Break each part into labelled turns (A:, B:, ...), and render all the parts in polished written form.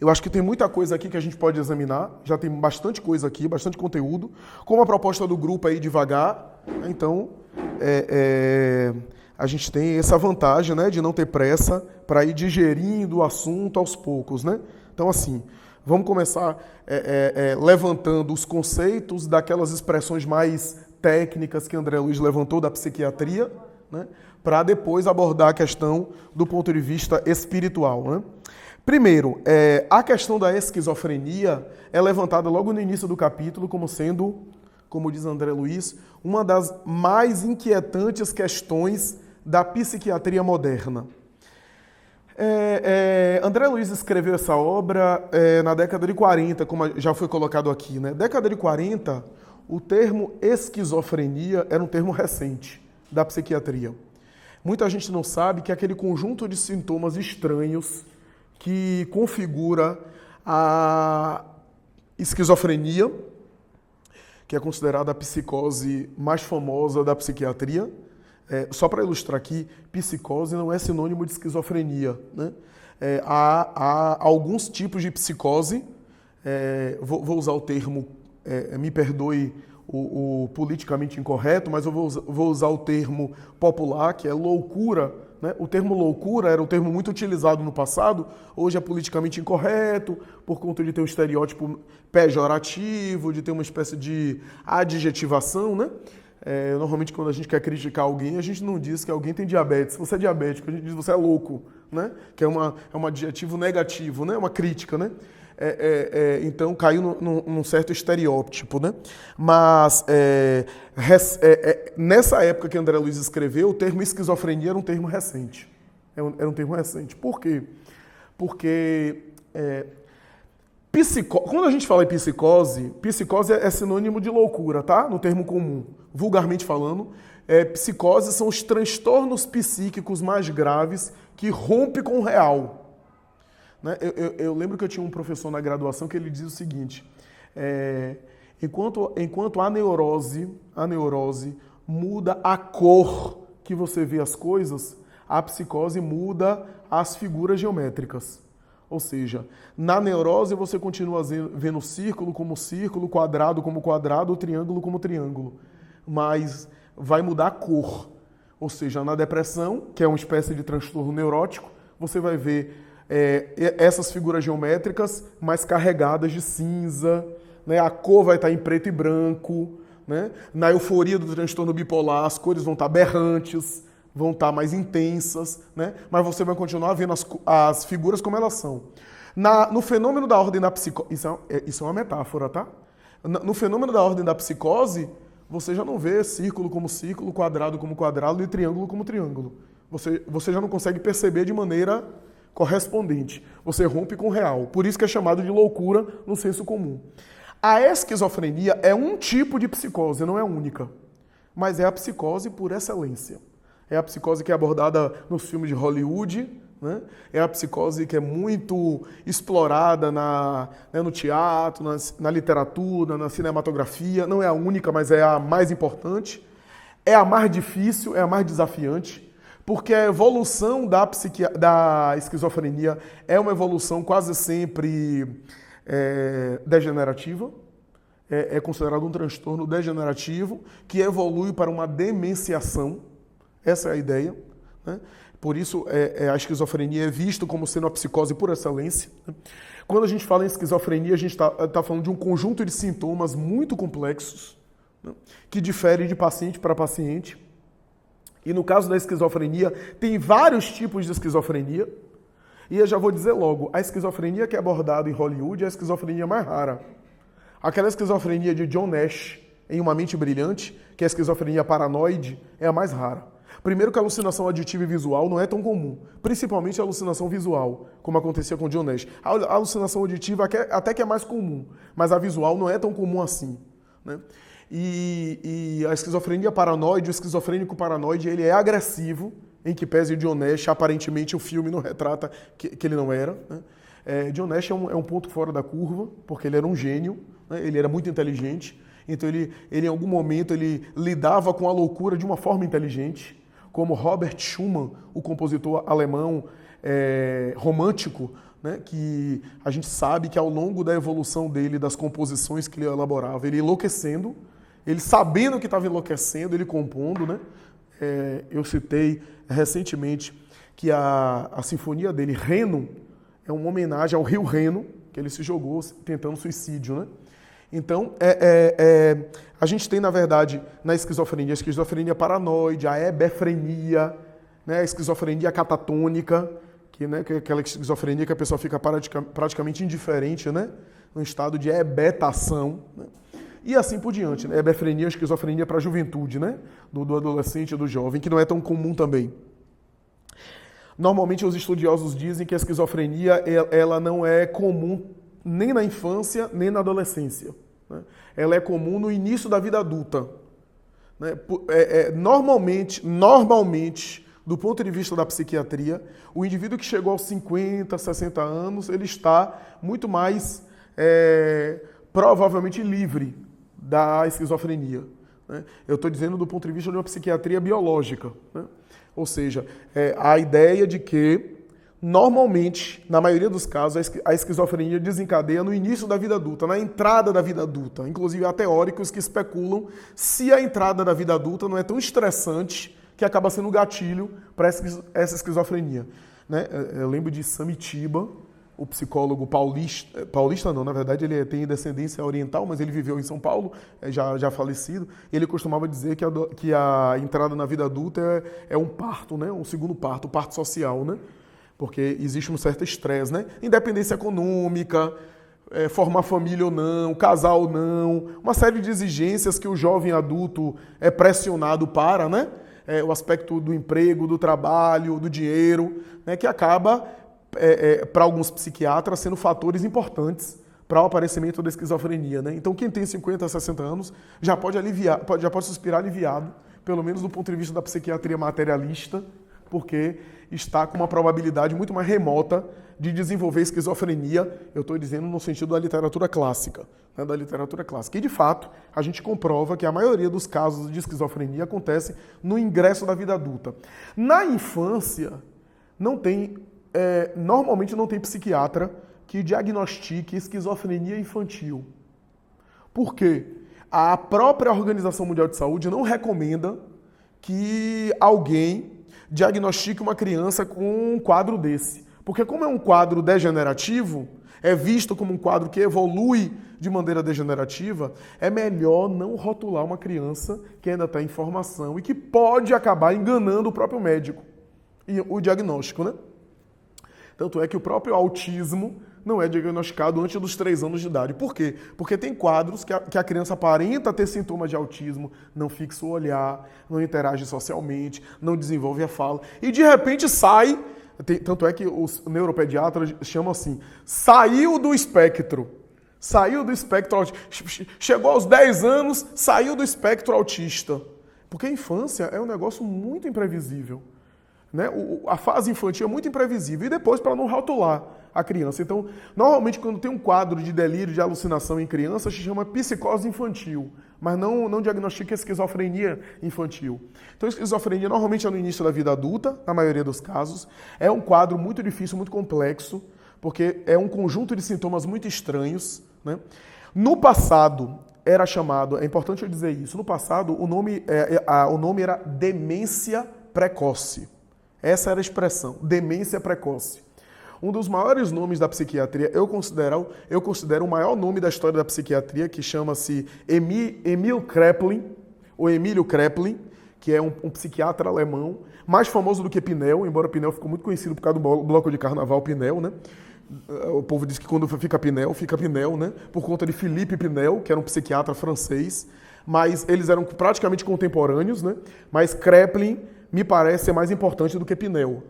A: Eu acho que tem muita coisa aqui que a gente pode examinar, já tem bastante coisa aqui, bastante conteúdo, como a proposta do grupo aí devagar, então a gente tem essa vantagem, né, de não ter pressa para ir digerindo o assunto aos poucos, né? Então assim, vamos começar levantando os conceitos daquelas expressões mais técnicas que André Luiz levantou da psiquiatria, né, para depois abordar a questão do ponto de vista espiritual, né? Primeiro, a questão da esquizofrenia é levantada logo no início do capítulo como sendo, como diz André Luiz, uma das mais inquietantes questões da psiquiatria moderna. André Luiz escreveu essa obra na década de 40, como já foi colocado aqui, né? Década de 40, o termo esquizofrenia era um termo recente da psiquiatria. Muita gente não sabe que aquele conjunto de sintomas estranhos que configura a esquizofrenia, que é considerada a psicose mais famosa da psiquiatria. Só para ilustrar aqui, psicose não é sinônimo de esquizofrenia, né? Há alguns tipos de psicose, vou usar o termo, me perdoe o politicamente incorreto, mas eu vou usar o termo popular, que é loucura, né? O termo loucura era um termo muito utilizado no passado, hoje é politicamente incorreto, por conta de ter um estereótipo pejorativo, de ter uma espécie de adjetivação, né? Normalmente quando a gente quer criticar alguém, a gente não diz que alguém tem diabetes. Se você é diabético, a gente diz que você é louco, né? Que é um adjetivo negativo, né? Uma crítica, né? Então caiu num certo estereótipo, né? Mas nessa época que André Luiz escreveu, o termo esquizofrenia era um termo recente. Era um termo recente. Por quê? Porque quando a gente fala em psicose é sinônimo de loucura, tá? No termo comum, vulgarmente falando. Psicose são os transtornos psíquicos mais graves que rompem com o real. Né? Eu lembro que eu tinha um professor na graduação que ele dizia o seguinte: enquanto a neurose muda a cor que você vê as coisas, a psicose muda as figuras geométricas. Ou seja, na neurose você continua vendo círculo como círculo, quadrado como quadrado, triângulo como triângulo, mas vai mudar a cor. Ou seja, na depressão, que é uma espécie de transtorno neurótico, você vai ver essas figuras geométricas mais carregadas de cinza, né? A cor vai estar em preto e branco, né? Na euforia do transtorno bipolar, as cores vão estar berrantes, vão estar mais intensas, né? Mas você vai continuar vendo as figuras como elas são. No fenômeno da ordem da psicose, isso é uma metáfora, tá? No fenômeno da ordem da psicose, você já não vê círculo como círculo, quadrado como quadrado e triângulo como triângulo. Você já não consegue perceber de maneira correspondente. Você rompe com o real. Por isso que é chamado de loucura no senso comum. A esquizofrenia é um tipo de psicose, não é única. Mas é a psicose por excelência. É a psicose que é abordada nos filmes de Hollywood, né? É a psicose que é muito explorada no teatro, na literatura, na cinematografia. Não é a única, mas é a mais importante. É a mais difícil, é a mais desafiante. Porque a evolução da esquizofrenia é uma evolução quase sempre degenerativa. É considerado um transtorno degenerativo que evolui para uma demenciação. Essa é a ideia, né? Por isso, a esquizofrenia é vista como sendo a psicose por excelência, né? Quando a gente fala em esquizofrenia, a gente está falando de um conjunto de sintomas muito complexos, né? Que diferem de paciente para paciente. E no caso da esquizofrenia, tem vários tipos de esquizofrenia. E eu já vou dizer logo, a esquizofrenia que é abordada em Hollywood é a esquizofrenia mais rara. Aquela esquizofrenia de John Nash, em Uma Mente Brilhante, que é a esquizofrenia paranoide, é a mais rara. Primeiro que a alucinação auditiva e visual não é tão comum, principalmente a alucinação visual, como acontecia com John Nash. A alucinação auditiva até que é mais comum, mas a visual não é tão comum assim, né? E a esquizofrenia paranoide, o esquizofrênico paranoide, ele é agressivo, em que pese John Nash, aparentemente o filme não retrata que ele não era, né? John Nash é um ponto fora da curva, porque ele era um gênio, né? Ele era muito inteligente, então ele em algum momento ele lidava com a loucura de uma forma inteligente, como Robert Schumann, o compositor alemão romântico, né, que a gente sabe que ao longo da evolução dele, das composições que ele elaborava, ele enlouquecendo, ele sabendo que estava enlouquecendo, ele compondo, né? Eu citei recentemente que a sinfonia dele, Reno, é uma homenagem ao rio Reno, que ele se jogou tentando suicídio, né? Então, a gente tem, na verdade, na esquizofrenia, a esquizofrenia paranoide, a hebefrenia, né, a esquizofrenia catatônica, que é aquela esquizofrenia que a pessoa fica praticamente indiferente, né, no estado de hebetação, né? E assim por diante, né? Hebefrenia, esquizofrenia para a juventude, né? Do adolescente e do jovem, que não é tão comum também. Normalmente os estudiosos dizem que a esquizofrenia ela não é comum nem na infância, nem na adolescência, né? Ela é comum no início da vida adulta, né? Normalmente, do ponto de vista da psiquiatria, o indivíduo que chegou aos 50, 60 anos, ele está muito mais provavelmente livre da esquizofrenia, né? Eu estou dizendo do ponto de vista de uma psiquiatria biológica, né? Ou seja, a ideia de que, normalmente, na maioria dos casos, a esquizofrenia desencadeia no início da vida adulta, na entrada da vida adulta. Inclusive, há teóricos que especulam se a entrada da vida adulta não é tão estressante que acaba sendo um gatilho para essa esquizofrenia, né? Eu lembro de Samitiba, o psicólogo paulista não, na verdade ele tem descendência oriental, mas ele viveu em São Paulo, já falecido. Ele costumava dizer que a entrada na vida adulta é um parto, né? Um segundo parto, o parto social, né? Porque existe um certo estresse, né? Independência econômica, formar família ou não, casar ou não, uma série de exigências que o jovem adulto é pressionado para, né? O aspecto do emprego, do trabalho, do dinheiro, né? Que acaba, para alguns psiquiatras, sendo fatores importantes para o aparecimento da esquizofrenia, né? Então, quem tem 50, 60 anos já pode suspirar aliviado, pelo menos do ponto de vista da psiquiatria materialista, porque está com uma probabilidade muito mais remota de desenvolver esquizofrenia, eu estou dizendo no sentido da literatura clássica, né? Da literatura clássica. E, de fato, a gente comprova que a maioria dos casos de esquizofrenia acontece no ingresso da vida adulta. Na infância, normalmente não tem psiquiatra que diagnostique esquizofrenia infantil. Por quê? A própria Organização Mundial de Saúde não recomenda que alguém diagnostique uma criança com um quadro desse. Porque como é um quadro degenerativo, é visto como um quadro que evolui de maneira degenerativa, é melhor não rotular uma criança que ainda está em formação e que pode acabar enganando o próprio médico e o diagnóstico, né? Tanto é que o próprio autismo não é diagnosticado antes dos 3 anos de idade. Por quê? Porque tem quadros que a criança aparenta ter sintomas de autismo, não fixa o olhar, não interage socialmente, não desenvolve a fala, e de repente sai, tanto é que os neuropediatras chamam assim, saiu do espectro, chegou aos 10 anos, saiu do espectro autista. Porque a infância é um negócio muito imprevisível, né? A fase infantil é muito imprevisível, e depois para não rotular a criança. Então, normalmente quando tem um quadro de delírio, de alucinação em criança, se chama psicose infantil, mas não diagnostica esquizofrenia infantil. Então, a esquizofrenia normalmente é no início da vida adulta, na maioria dos casos. É um quadro muito difícil, muito complexo, porque é um conjunto de sintomas muito estranhos, né? No passado, era chamado, é importante eu dizer isso, no passado o nome era demência precoce. Essa era a expressão, demência precoce. Um dos maiores nomes da psiquiatria, eu considero o maior nome da história da psiquiatria, que chama-se Emil Kraepelin, ou Emílio Kraepelin, que é um psiquiatra alemão, mais famoso do que Pinel, embora Pinel ficou muito conhecido por causa do bloco de carnaval Pinel, né? O povo diz que quando fica Pinel, né? Por conta de Philippe Pinel, que era um psiquiatra francês, mas eles eram praticamente contemporâneos, né? Mas Kraepelin me parece ser mais importante do que Pinel.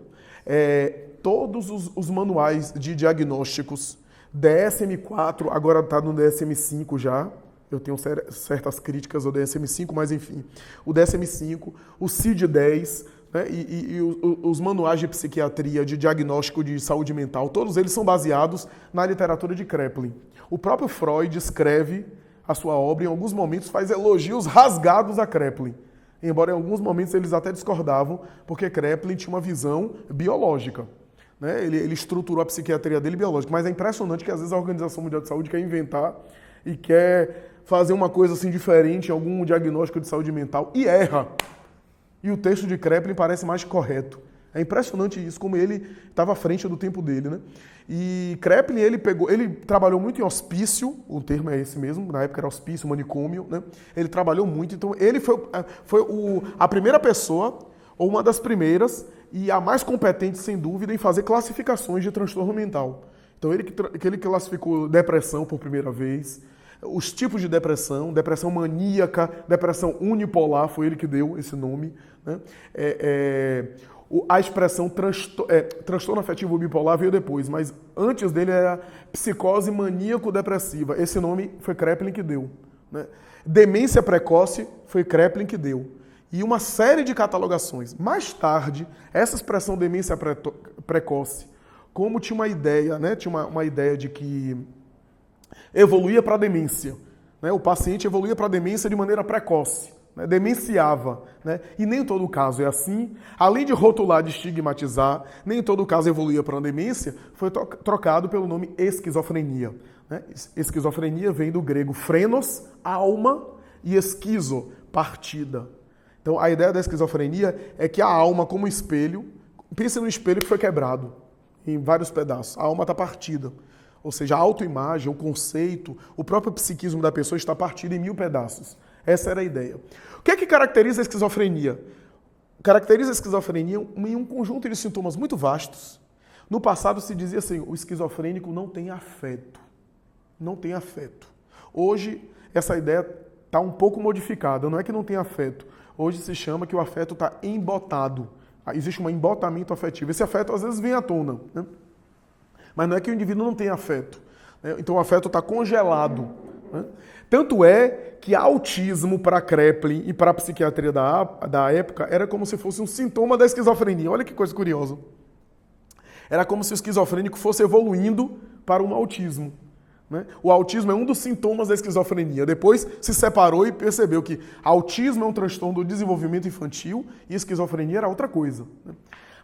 A: Todos os manuais de diagnósticos, DSM-4, agora está no DSM-5 já, eu tenho certas críticas ao DSM-5, mas enfim, o DSM-5, o CID-10, né, e os manuais de psiquiatria, de diagnóstico de saúde mental, todos eles são baseados na literatura de Kraepelin. O próprio Freud escreve a sua obra, em alguns momentos faz elogios rasgados a Kraepelin, embora em alguns momentos eles até discordavam, porque Kraepelin tinha uma visão biológica. né? Ele estruturou a psiquiatria dele biológica, mas é impressionante que às vezes a Organização Mundial de Saúde quer inventar e quer fazer uma coisa assim diferente em algum diagnóstico de saúde mental e erra. E o texto de Kraepelin parece mais correto. É impressionante isso, como ele estava à frente do tempo dele, né? E Kraepelin, ele trabalhou muito em hospício, o termo é esse mesmo, na época era hospício, manicômio, né? Ele trabalhou muito, então ele foi a primeira pessoa, ou uma das primeiras, e a mais competente, sem dúvida, em fazer classificações de transtorno mental. Então ele classificou depressão por primeira vez, os tipos de depressão, depressão maníaca, depressão unipolar, foi ele que deu esse nome, né? A expressão transtorno afetivo bipolar veio depois, mas antes dele era psicose maníaco-depressiva. Esse nome foi Kraepelin que deu, né? Demência precoce foi Kraepelin que deu. E uma série de catalogações. Mais tarde, essa expressão demência precoce, como tinha uma ideia, né? Tinha uma ideia de que evoluía para a demência, né? O paciente evoluía para a demência de maneira precoce, né? Demenciava, né? E nem todo caso é assim. Além de rotular, de estigmatizar, nem todo caso evoluía para a demência, foi trocado pelo nome esquizofrenia, né? Esquizofrenia vem do grego frenos, alma, e esquizo, partida. Então a ideia da esquizofrenia é que a alma, como espelho, pense no espelho que foi quebrado em vários pedaços, a alma está partida. Ou seja, a autoimagem, o conceito, o próprio psiquismo da pessoa está partido em 1000 pedaços. Essa era a ideia. O que é que caracteriza a esquizofrenia? Caracteriza a esquizofrenia em um conjunto de sintomas muito vastos. No passado se dizia assim, o esquizofrênico não tem afeto. Não tem afeto. Hoje, essa ideia está um pouco modificada. Não é que não tem afeto. Hoje se chama que o afeto está embotado. Existe um embotamento afetivo. Esse afeto às vezes vem à tona, né? Mas não é que o indivíduo não tenha afeto, né? Então o afeto está congelado, né? Tanto é que autismo para Kraepelin e para a psiquiatria da época era como se fosse um sintoma da esquizofrenia. Olha que coisa curiosa. Era como se o esquizofrênico fosse evoluindo para um autismo, né? O autismo é um dos sintomas da esquizofrenia. Depois se separou e percebeu que autismo é um transtorno do desenvolvimento infantil e esquizofrenia era outra coisa, né?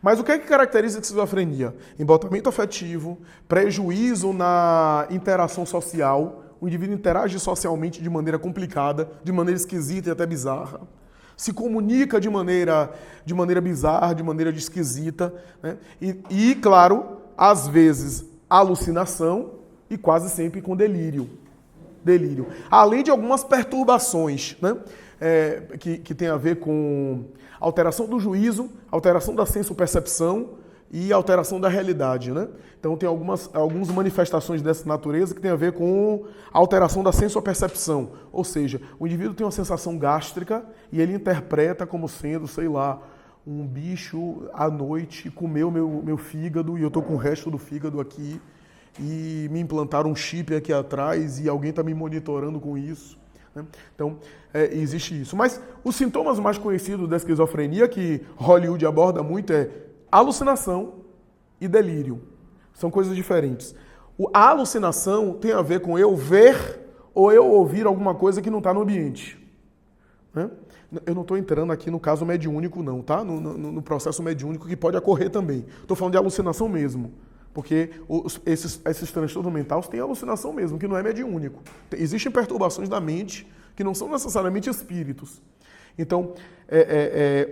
A: Mas o que é que caracteriza a esquizofrenia? Embotamento afetivo, prejuízo na interação social, o indivíduo interage socialmente de maneira complicada, de maneira esquisita e até bizarra, se comunica de maneira bizarra, de maneira esquisita, né? E, claro, às vezes alucinação e quase sempre com delírio. Além de algumas perturbações, né? Que tem a ver com alteração do juízo, alteração da senso-percepção e alteração da realidade, né? Então tem algumas manifestações dessa natureza que tem a ver com alteração da senso-percepção, ou seja, o indivíduo tem uma sensação gástrica e ele interpreta como sendo, sei lá, um bicho à noite comeu meu fígado e eu estou com o resto do fígado aqui e me implantaram um chip aqui atrás e alguém está me monitorando com isso. Então, existe isso. Mas os sintomas mais conhecidos da esquizofrenia, que Hollywood aborda muito, é alucinação e delírio. São coisas diferentes. A alucinação tem a ver com eu ver ou eu ouvir alguma coisa que não está no ambiente, né? Eu não estou entrando aqui no caso mediúnico, não, tá? No processo mediúnico que pode ocorrer também. Estou falando de alucinação mesmo. Porque esses transtornos mentais têm alucinação mesmo, que não é mediúnico. Existem perturbações da mente que não são necessariamente espíritos. Então,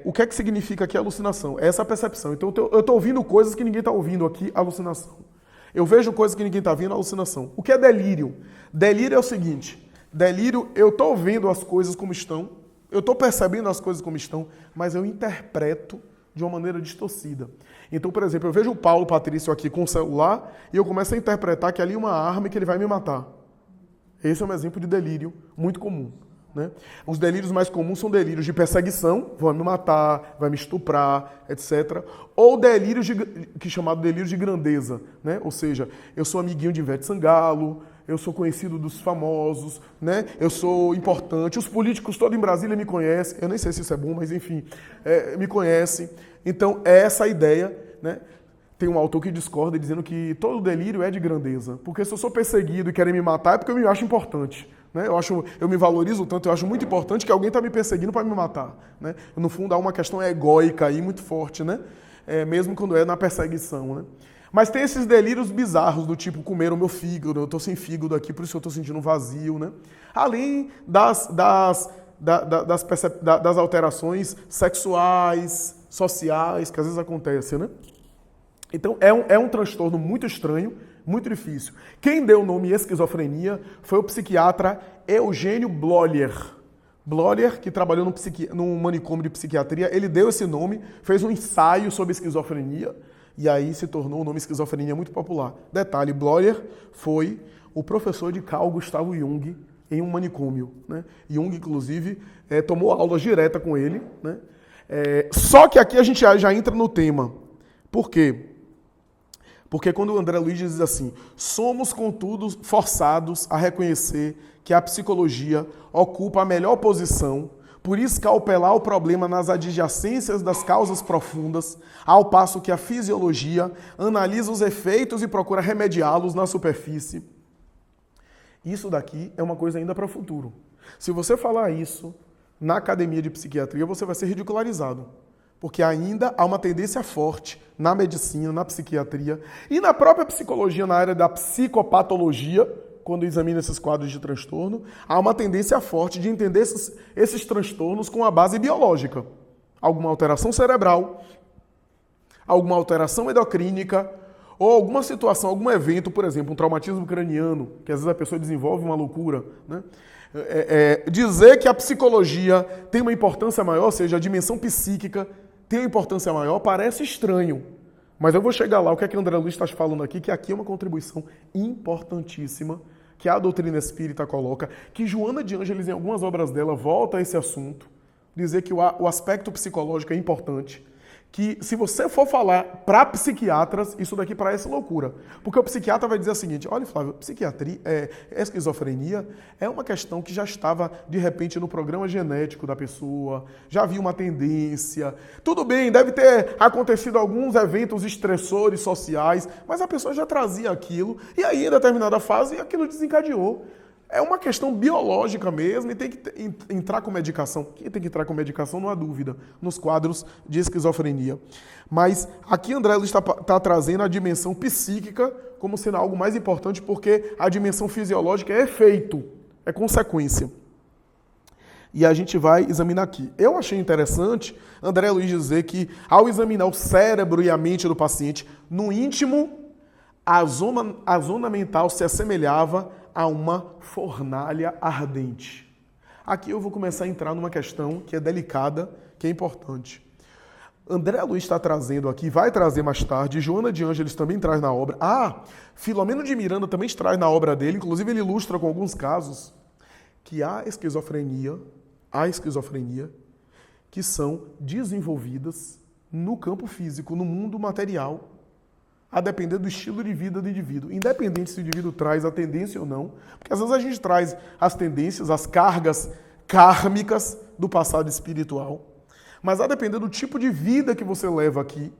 A: o que é que significa aqui alucinação? É essa percepção. Então, eu estou ouvindo coisas que ninguém está ouvindo aqui, alucinação. Eu vejo coisas que ninguém está vendo, alucinação. O que é delírio? Delírio é o seguinte, delírio, eu estou ouvindo as coisas como estão, eu estou percebendo as coisas como estão, mas eu interpreto de uma maneira distorcida. Então, por exemplo, eu vejo o Paulo Patrício aqui com o celular e eu começo a interpretar que ali é uma arma e que ele vai me matar. Esse é um exemplo de delírio muito comum, né? Os delírios mais comuns são delírios de perseguição, vai me matar, vai me estuprar, etc. Ou delírios que é chamado delírios de grandeza, né? Ou seja, eu sou amiguinho de Ivete Sangalo, eu sou conhecido dos famosos, né? Eu sou importante, os políticos todos em Brasília me conhecem, eu nem sei se isso é bom, mas enfim, me conhecem. Então, é essa a ideia, né? Tem um autor que discorda dizendo que todo delírio é de grandeza, porque se eu sou perseguido e querem me matar é porque eu me acho importante, né? Eu me valorizo tanto, eu acho muito importante que alguém está me perseguindo para me matar, né? No fundo, há uma questão egóica aí muito forte, né? Mesmo quando é na perseguição, né? Mas tem esses delírios bizarros, do tipo comer o meu fígado, eu estou sem fígado aqui, por isso eu estou sentindo um vazio, né? Além das alterações sexuais, sociais, que às vezes acontecem, né? Então é um transtorno muito estranho, muito difícil. Quem deu o nome esquizofrenia foi o psiquiatra Eugênio Bleuler. Bleuler, que trabalhou num manicômio de psiquiatria, ele deu esse nome, fez um ensaio sobre esquizofrenia, e aí se tornou o nome esquizofrenia muito popular. Detalhe, Bleuler foi o professor de Carl Gustav Jung em um manicômio, né? Jung, inclusive, tomou aulas direta com ele, né? Só que aqui a gente já entra no tema. Por quê? Porque quando o André Luiz diz assim, somos, contudo, forçados a reconhecer que a psicologia ocupa a melhor posição, por escalpelar o problema nas adjacências das causas profundas, ao passo que a fisiologia analisa os efeitos e procura remediá-los na superfície. Isso daqui é uma coisa ainda para o futuro. Se você falar isso na academia de psiquiatria, você vai ser ridicularizado. Porque ainda há uma tendência forte na medicina, na psiquiatria e na própria psicologia, na área da psicopatologia, quando examina esses quadros de transtorno, há uma tendência forte de entender esses transtornos com a base biológica. Alguma alteração cerebral, alguma alteração endocrínica, ou alguma situação, algum evento, por exemplo, um traumatismo craniano, que às vezes a pessoa desenvolve uma loucura, né? Dizer que a psicologia tem uma importância maior, ou seja, a dimensão psíquica tem uma importância maior, parece estranho. Mas eu vou chegar lá, o que é que o André Luiz está falando aqui, que aqui é uma contribuição importantíssima, que a doutrina espírita coloca, que Joana de Ângeles, em algumas obras dela, volta a esse assunto, dizer que o aspecto psicológico é importante, que se você for falar para psiquiatras, isso daqui parece loucura. Porque o psiquiatra vai dizer o seguinte, olha, Flávio, psiquiatria, esquizofrenia é uma questão que já estava, de repente, no programa genético da pessoa, já havia uma tendência. Tudo bem, deve ter acontecido alguns eventos estressores sociais, mas a pessoa já trazia aquilo, e aí, em determinada fase, aquilo desencadeou. É uma questão biológica mesmo e tem que entrar com medicação. Quem tem que entrar com medicação, não há dúvida, nos quadros de esquizofrenia. Mas aqui André Luiz está trazendo a dimensão psíquica como sendo algo mais importante, porque a dimensão fisiológica é efeito, é consequência. E a gente vai examinar aqui. Eu achei interessante André Luiz dizer que, ao examinar o cérebro e a mente do paciente, no íntimo, a zona mental se assemelhava a uma fornalha ardente. Aqui eu vou começar a entrar numa questão que é delicada, que é importante. André Luiz está trazendo aqui, vai trazer mais tarde, Joana de Ângeles também traz na obra. Filomeno de Miranda também traz na obra dele, inclusive ele ilustra com alguns casos, que há esquizofrenia que são desenvolvidas no campo físico, no mundo material, a depender do estilo de vida do indivíduo. Independente se o indivíduo traz a tendência ou não, porque às vezes a gente traz as tendências, as cargas kármicas do passado espiritual, mas a depender do tipo de vida que você leva aqui,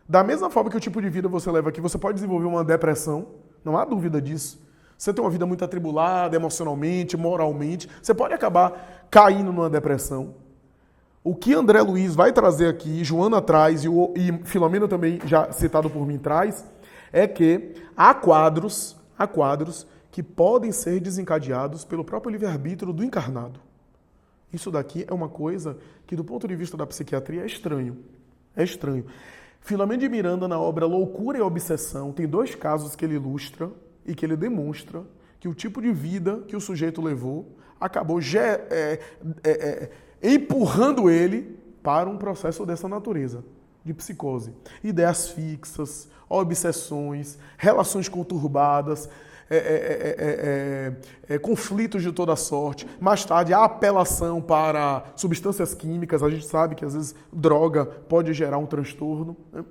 A: da mesma forma que o tipo de vida você leva aqui, você pode desenvolver uma depressão, não há dúvida disso. Você tem uma vida muito atribulada, emocionalmente, moralmente, você pode acabar caindo numa depressão. O que André Luiz vai trazer aqui, Joana traz e Filomeno também, já citado por mim, traz, é que há quadros que podem ser desencadeados pelo próprio livre-arbítrio do encarnado. Isso daqui é uma coisa que, do ponto de vista da psiquiatria, é estranho. É estranho. Filomeno de Miranda, na obra Loucura e Obsessão, tem 2 casos que ele ilustra e que ele demonstra que o tipo de vida que o sujeito levou acabou empurrando ele para um processo dessa natureza, de psicose. Ideias fixas, obsessões, relações conturbadas, conflitos de toda sorte. Mais tarde, a apelação para substâncias químicas. A gente sabe que, às vezes, droga pode gerar um transtorno, né?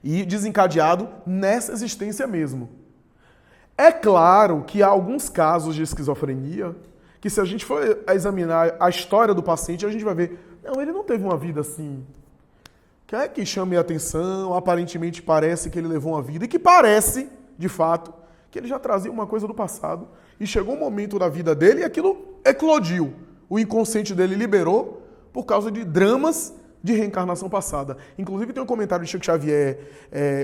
A: E desencadeado nessa existência mesmo. É claro que há alguns casos de esquizofrenia que, se a gente for examinar a história do paciente, a gente vai ver, não, ele não teve uma vida assim, que chame a atenção, aparentemente parece que ele levou uma vida, e que parece, de fato, que ele já trazia uma coisa do passado, e chegou um momento da vida dele e aquilo eclodiu. O inconsciente dele liberou por causa de dramas de reencarnação passada. Inclusive tem um comentário de Chico Xavier,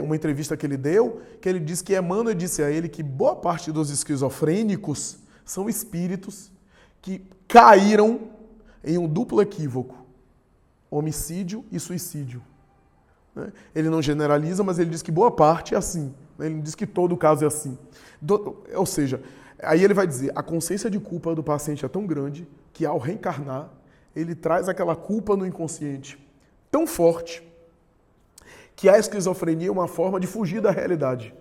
A: uma entrevista que ele deu, que ele diz que Emmanuel disse a ele que boa parte dos esquizofrênicos são espíritos que caíram em um duplo equívoco, homicídio e suicídio. Ele não generaliza, mas ele diz que boa parte é assim. Ele não diz que todo caso é assim. Ou seja, aí ele vai dizer, a consciência de culpa do paciente é tão grande que ao reencarnar, ele traz aquela culpa no inconsciente tão forte que a esquizofrenia é uma forma de fugir da realidade.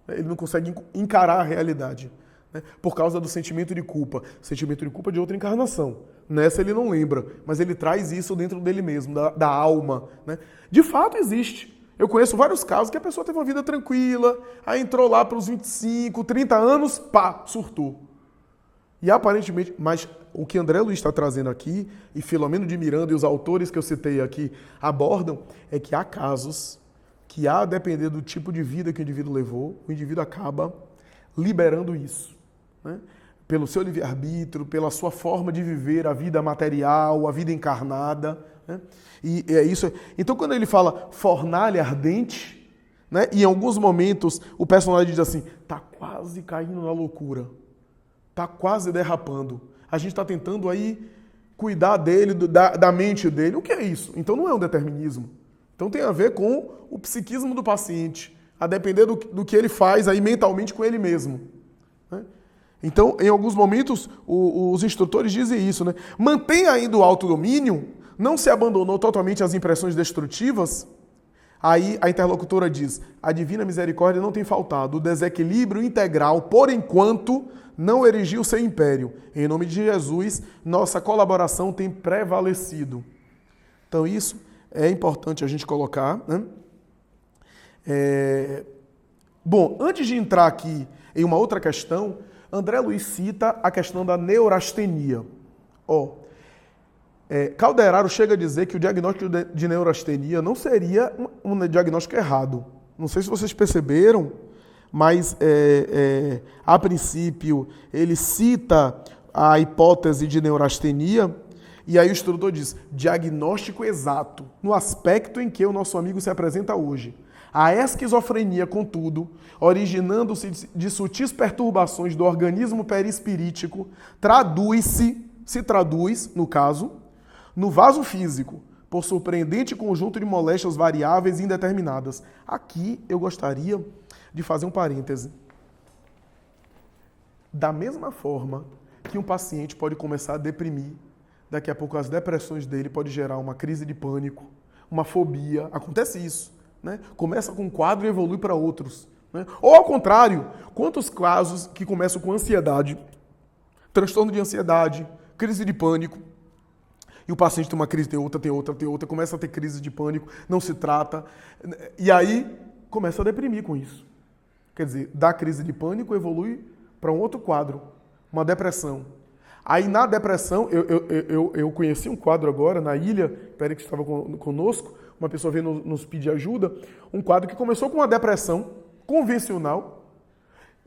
A: Ele não consegue encarar a realidade, né? Por causa do sentimento de culpa. Sentimento de culpa de outra encarnação. Nessa ele não lembra, mas ele traz isso dentro dele mesmo, da alma, né? De fato existe. Eu conheço vários casos que a pessoa teve uma vida tranquila, aí entrou lá para os 25, 30 anos, pá, surtou. E aparentemente, mas o que André Luiz está trazendo aqui, e Filomeno de Miranda e os autores que eu citei aqui abordam, é que há casos que, a depender do tipo de vida que o indivíduo levou, o indivíduo acaba liberando isso, né? Pelo seu livre-arbítrio, pela sua forma de viver a vida material, a vida encarnada, né? E é isso. Então, quando ele fala fornalha ardente, né? E em alguns momentos o personagem diz assim, tá quase caindo na loucura, tá quase derrapando. A gente está tentando aí cuidar dele, da mente dele. O que é isso? Então não é um determinismo. Então tem a ver com o psiquismo do paciente, a depender do que ele faz aí mentalmente com ele mesmo, né? Então, em alguns momentos, os instrutores dizem isso, né? Mantenha ainda o autodomínio, não se abandonou totalmente às impressões destrutivas. Aí a interlocutora diz, a divina misericórdia não tem faltado, o desequilíbrio integral, por enquanto, não erigiu seu império. Em nome de Jesus, nossa colaboração tem prevalecido. Então isso é importante a gente colocar, né? Bom, antes de entrar aqui em uma outra questão, André Luiz cita a questão da neurastenia. Calderaro chega a dizer que o diagnóstico de neurastenia não seria um diagnóstico errado. Não sei se vocês perceberam, mas a princípio ele cita a hipótese de neurastenia e aí o instrutor diz diagnóstico exato no aspecto em que o nosso amigo se apresenta hoje. A esquizofrenia, contudo, originando-se de sutis perturbações do organismo perispirítico, se traduz, no caso, no vaso físico, por surpreendente conjunto de moléstias variáveis e indeterminadas. Aqui eu gostaria de fazer um parêntese. Da mesma forma que um paciente pode começar a deprimir, daqui a pouco as depressões dele podem gerar uma crise de pânico, uma fobia. Acontece isso, né? Começa com um quadro e evolui para outros, né? Ou ao contrário, quantos casos que começam com ansiedade, transtorno de ansiedade, crise de pânico, e o paciente tem uma crise, tem outra, começa a ter crise de pânico, não se trata, e aí começa a deprimir com isso. Quer dizer, da crise de pânico evolui para um outro quadro, uma depressão. Aí na depressão, eu conheci um quadro agora na ilha, Pérez que estava conosco, uma pessoa veio nos pedir ajuda, um quadro que começou com uma depressão convencional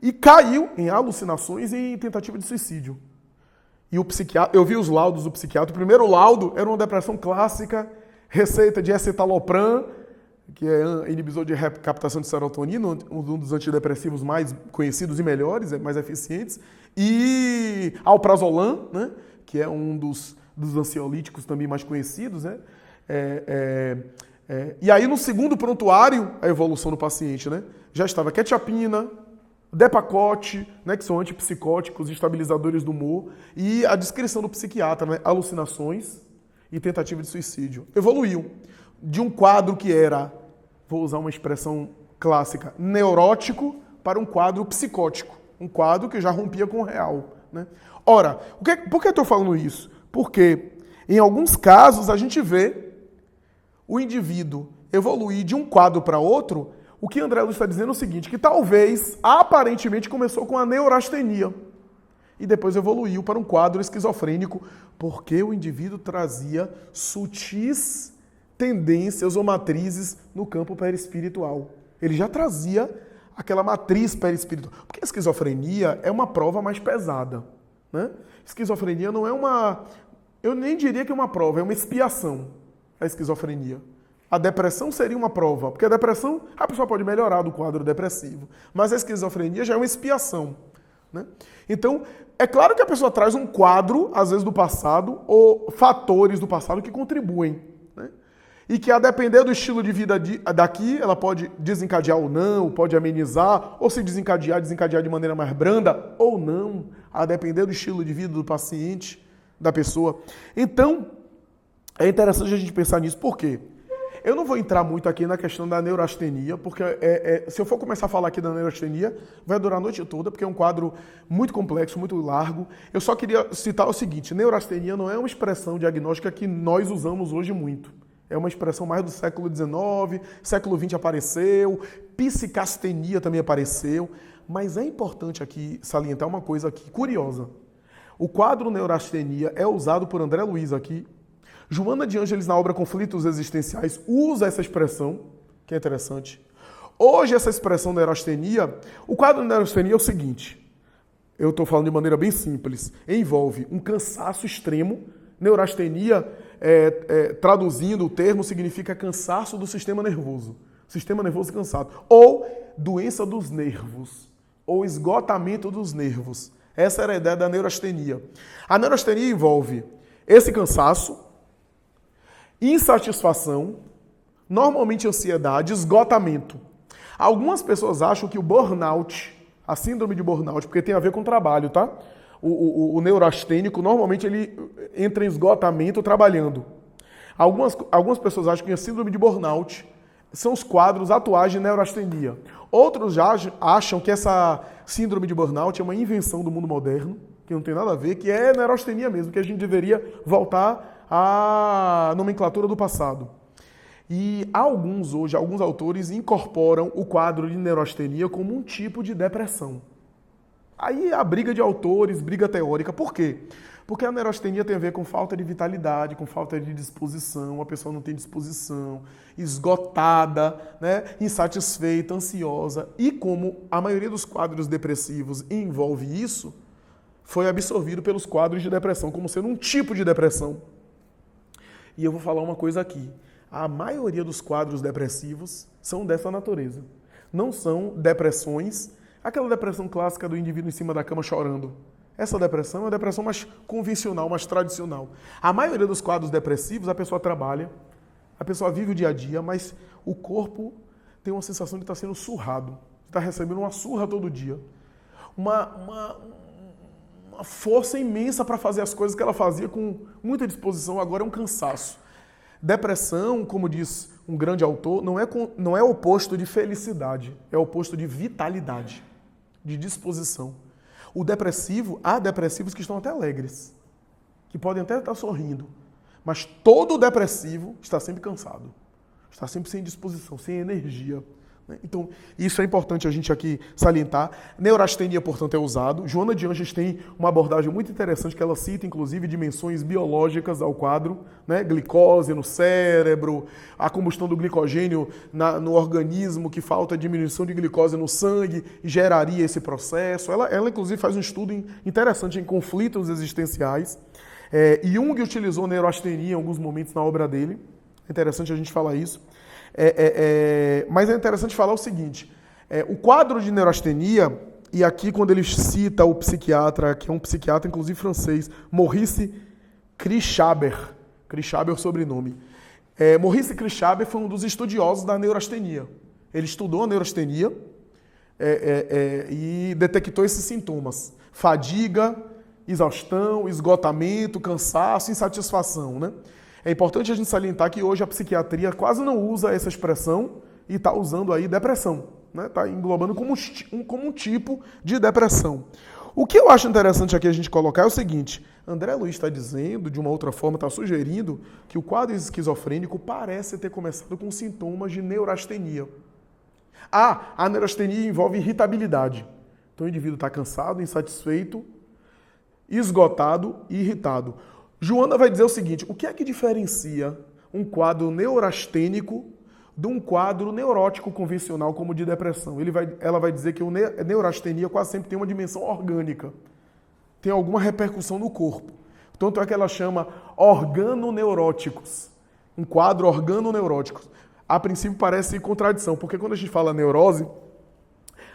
A: e caiu em alucinações e em tentativa de suicídio. E o psiquiatra, eu vi os laudos do psiquiatra. O primeiro laudo era uma depressão clássica, receita de escitalopram, que é inibidor de recaptação de serotonina, um dos antidepressivos mais conhecidos e melhores, mais eficientes, e alprazolam, né, que é um dos ansiolíticos também mais conhecidos, né? E aí no segundo prontuário, a evolução do paciente, né, já estava quetiapina, Depakote, né, que são antipsicóticos, estabilizadores do humor, e a descrição do psiquiatra, né, alucinações e tentativa de suicídio. Evoluiu de um quadro que era, vou usar uma expressão clássica, neurótico, para um quadro psicótico, um quadro que já rompia com o real, né? Ora, por que eu estou falando isso? Porque em alguns casos a gente vê o indivíduo evoluir de um quadro para outro. O que André Luiz está dizendo é o seguinte, que talvez, aparentemente, começou com a neurastenia e depois evoluiu para um quadro esquizofrênico, porque o indivíduo trazia sutis tendências ou matrizes no campo perispiritual. Ele já trazia aquela matriz perispiritual. Porque a esquizofrenia é uma prova mais pesada, né? Esquizofrenia não é uma... Eu nem diria que é uma prova, é uma expiação. a esquizofrenia. A depressão seria uma prova, porque a depressão, a pessoa pode melhorar do quadro depressivo, mas a esquizofrenia já é uma expiação, né? Então, é claro que a pessoa traz um quadro, às vezes do passado, ou fatores do passado que contribuem, né? E que, a depender do estilo de vida daqui, ela pode desencadear ou não, pode amenizar, ou se desencadear de maneira mais branda, ou não, a depender do estilo de vida do paciente, da pessoa. Então, é interessante a gente pensar nisso. Por quê? Eu não vou entrar muito aqui na questão da neurastenia, porque se eu for começar a falar aqui da neurastenia, vai durar a noite toda, porque é um quadro muito complexo, muito largo. Eu só queria citar o seguinte: neurastenia não é uma expressão diagnóstica que nós usamos hoje muito. É uma expressão mais do século XIX, século XX apareceu, psicastenia também apareceu, mas é importante aqui salientar uma coisa aqui curiosa. O quadro neurastenia é usado por André Luiz aqui. Joana de Ângeles, na obra Conflitos Existenciais, usa essa expressão, que é interessante. Hoje, essa expressão neurastenia, o quadro neurastenia é o seguinte, eu estou falando de maneira bem simples, envolve um cansaço extremo. Neurastenia, traduzindo o termo, significa cansaço do sistema nervoso. Sistema nervoso cansado. Ou doença dos nervos, ou esgotamento dos nervos. Essa era a ideia da neurastenia. A neurastenia envolve esse cansaço, insatisfação, normalmente ansiedade, esgotamento. Algumas pessoas acham que o burnout, a síndrome de burnout, porque tem a ver com trabalho, tá? O neurastênico, normalmente ele entra em esgotamento trabalhando. Algumas pessoas acham que a síndrome de burnout são os quadros atuais de neurastenia. Outros já acham que essa síndrome de burnout é uma invenção do mundo moderno, que não tem nada a ver, que é neurastenia mesmo, que a gente deveria voltar à nomenclatura do passado. E alguns autores incorporam o quadro de neurastenia como um tipo de depressão. Aí a briga de autores, briga teórica. Por quê? Porque a neurastenia tem a ver com falta de vitalidade, com falta de disposição, a pessoa não tem disposição, esgotada, né? Insatisfeita, ansiosa. E como a maioria dos quadros depressivos envolve isso, foi absorvido pelos quadros de depressão como sendo um tipo de depressão. E eu vou falar uma coisa aqui. A maioria dos quadros depressivos são dessa natureza. Não são depressões, aquela depressão clássica do indivíduo em cima da cama chorando. Essa depressão é uma depressão mais convencional, mais tradicional. A maioria dos quadros depressivos, a pessoa trabalha, a pessoa vive o dia a dia, mas o corpo tem uma sensação de estar sendo surrado, de estar recebendo uma surra todo dia. Uma força imensa para fazer as coisas que ela fazia com muita disposição, agora é um cansaço. Depressão, como diz um grande autor, não é oposto de felicidade, é oposto de vitalidade, de disposição. Há depressivos que estão até alegres, que podem até estar sorrindo, mas todo depressivo está sempre cansado, está sempre sem disposição, sem energia. Então, isso é importante a gente aqui salientar. Neurastenia, portanto, é usado. Joana de Ângeles tem uma abordagem muito interessante que ela cita, inclusive, dimensões biológicas ao quadro, né? Glicose no cérebro, a combustão do glicogênio no organismo, que falta diminuição de glicose no sangue, geraria esse processo. Ela inclusive, faz um estudo interessante em conflitos existenciais. Jung utilizou neurastenia em alguns momentos na obra dele. É interessante a gente falar isso. Mas é interessante falar o seguinte, o quadro de neurastenia, e aqui quando ele cita o psiquiatra, que é um psiquiatra inclusive francês, Maurice Krischaber é o sobrenome. Maurice Krischaber foi um dos estudiosos da neurastenia. Ele estudou a neurastenia e detectou esses sintomas: fadiga, exaustão, esgotamento, cansaço, insatisfação, né? É importante a gente salientar que hoje a psiquiatria quase não usa essa expressão e está usando aí depressão, né? Está englobando como um tipo de depressão. O que eu acho interessante aqui a gente colocar é o seguinte: André Luiz está dizendo, de uma outra forma, está sugerindo que o quadro esquizofrênico parece ter começado com sintomas de neurastenia. A neurastenia envolve irritabilidade. Então o indivíduo está cansado, insatisfeito, esgotado e irritado. Joana vai dizer o seguinte: o que é que diferencia um quadro neurastênico de um quadro neurótico convencional como de depressão? Ela vai dizer que a neurastenia quase sempre tem uma dimensão orgânica, tem alguma repercussão no corpo. Tanto é que ela chama organoneuróticos, um quadro organoneurótico. A princípio parece contradição, porque quando a gente fala neurose,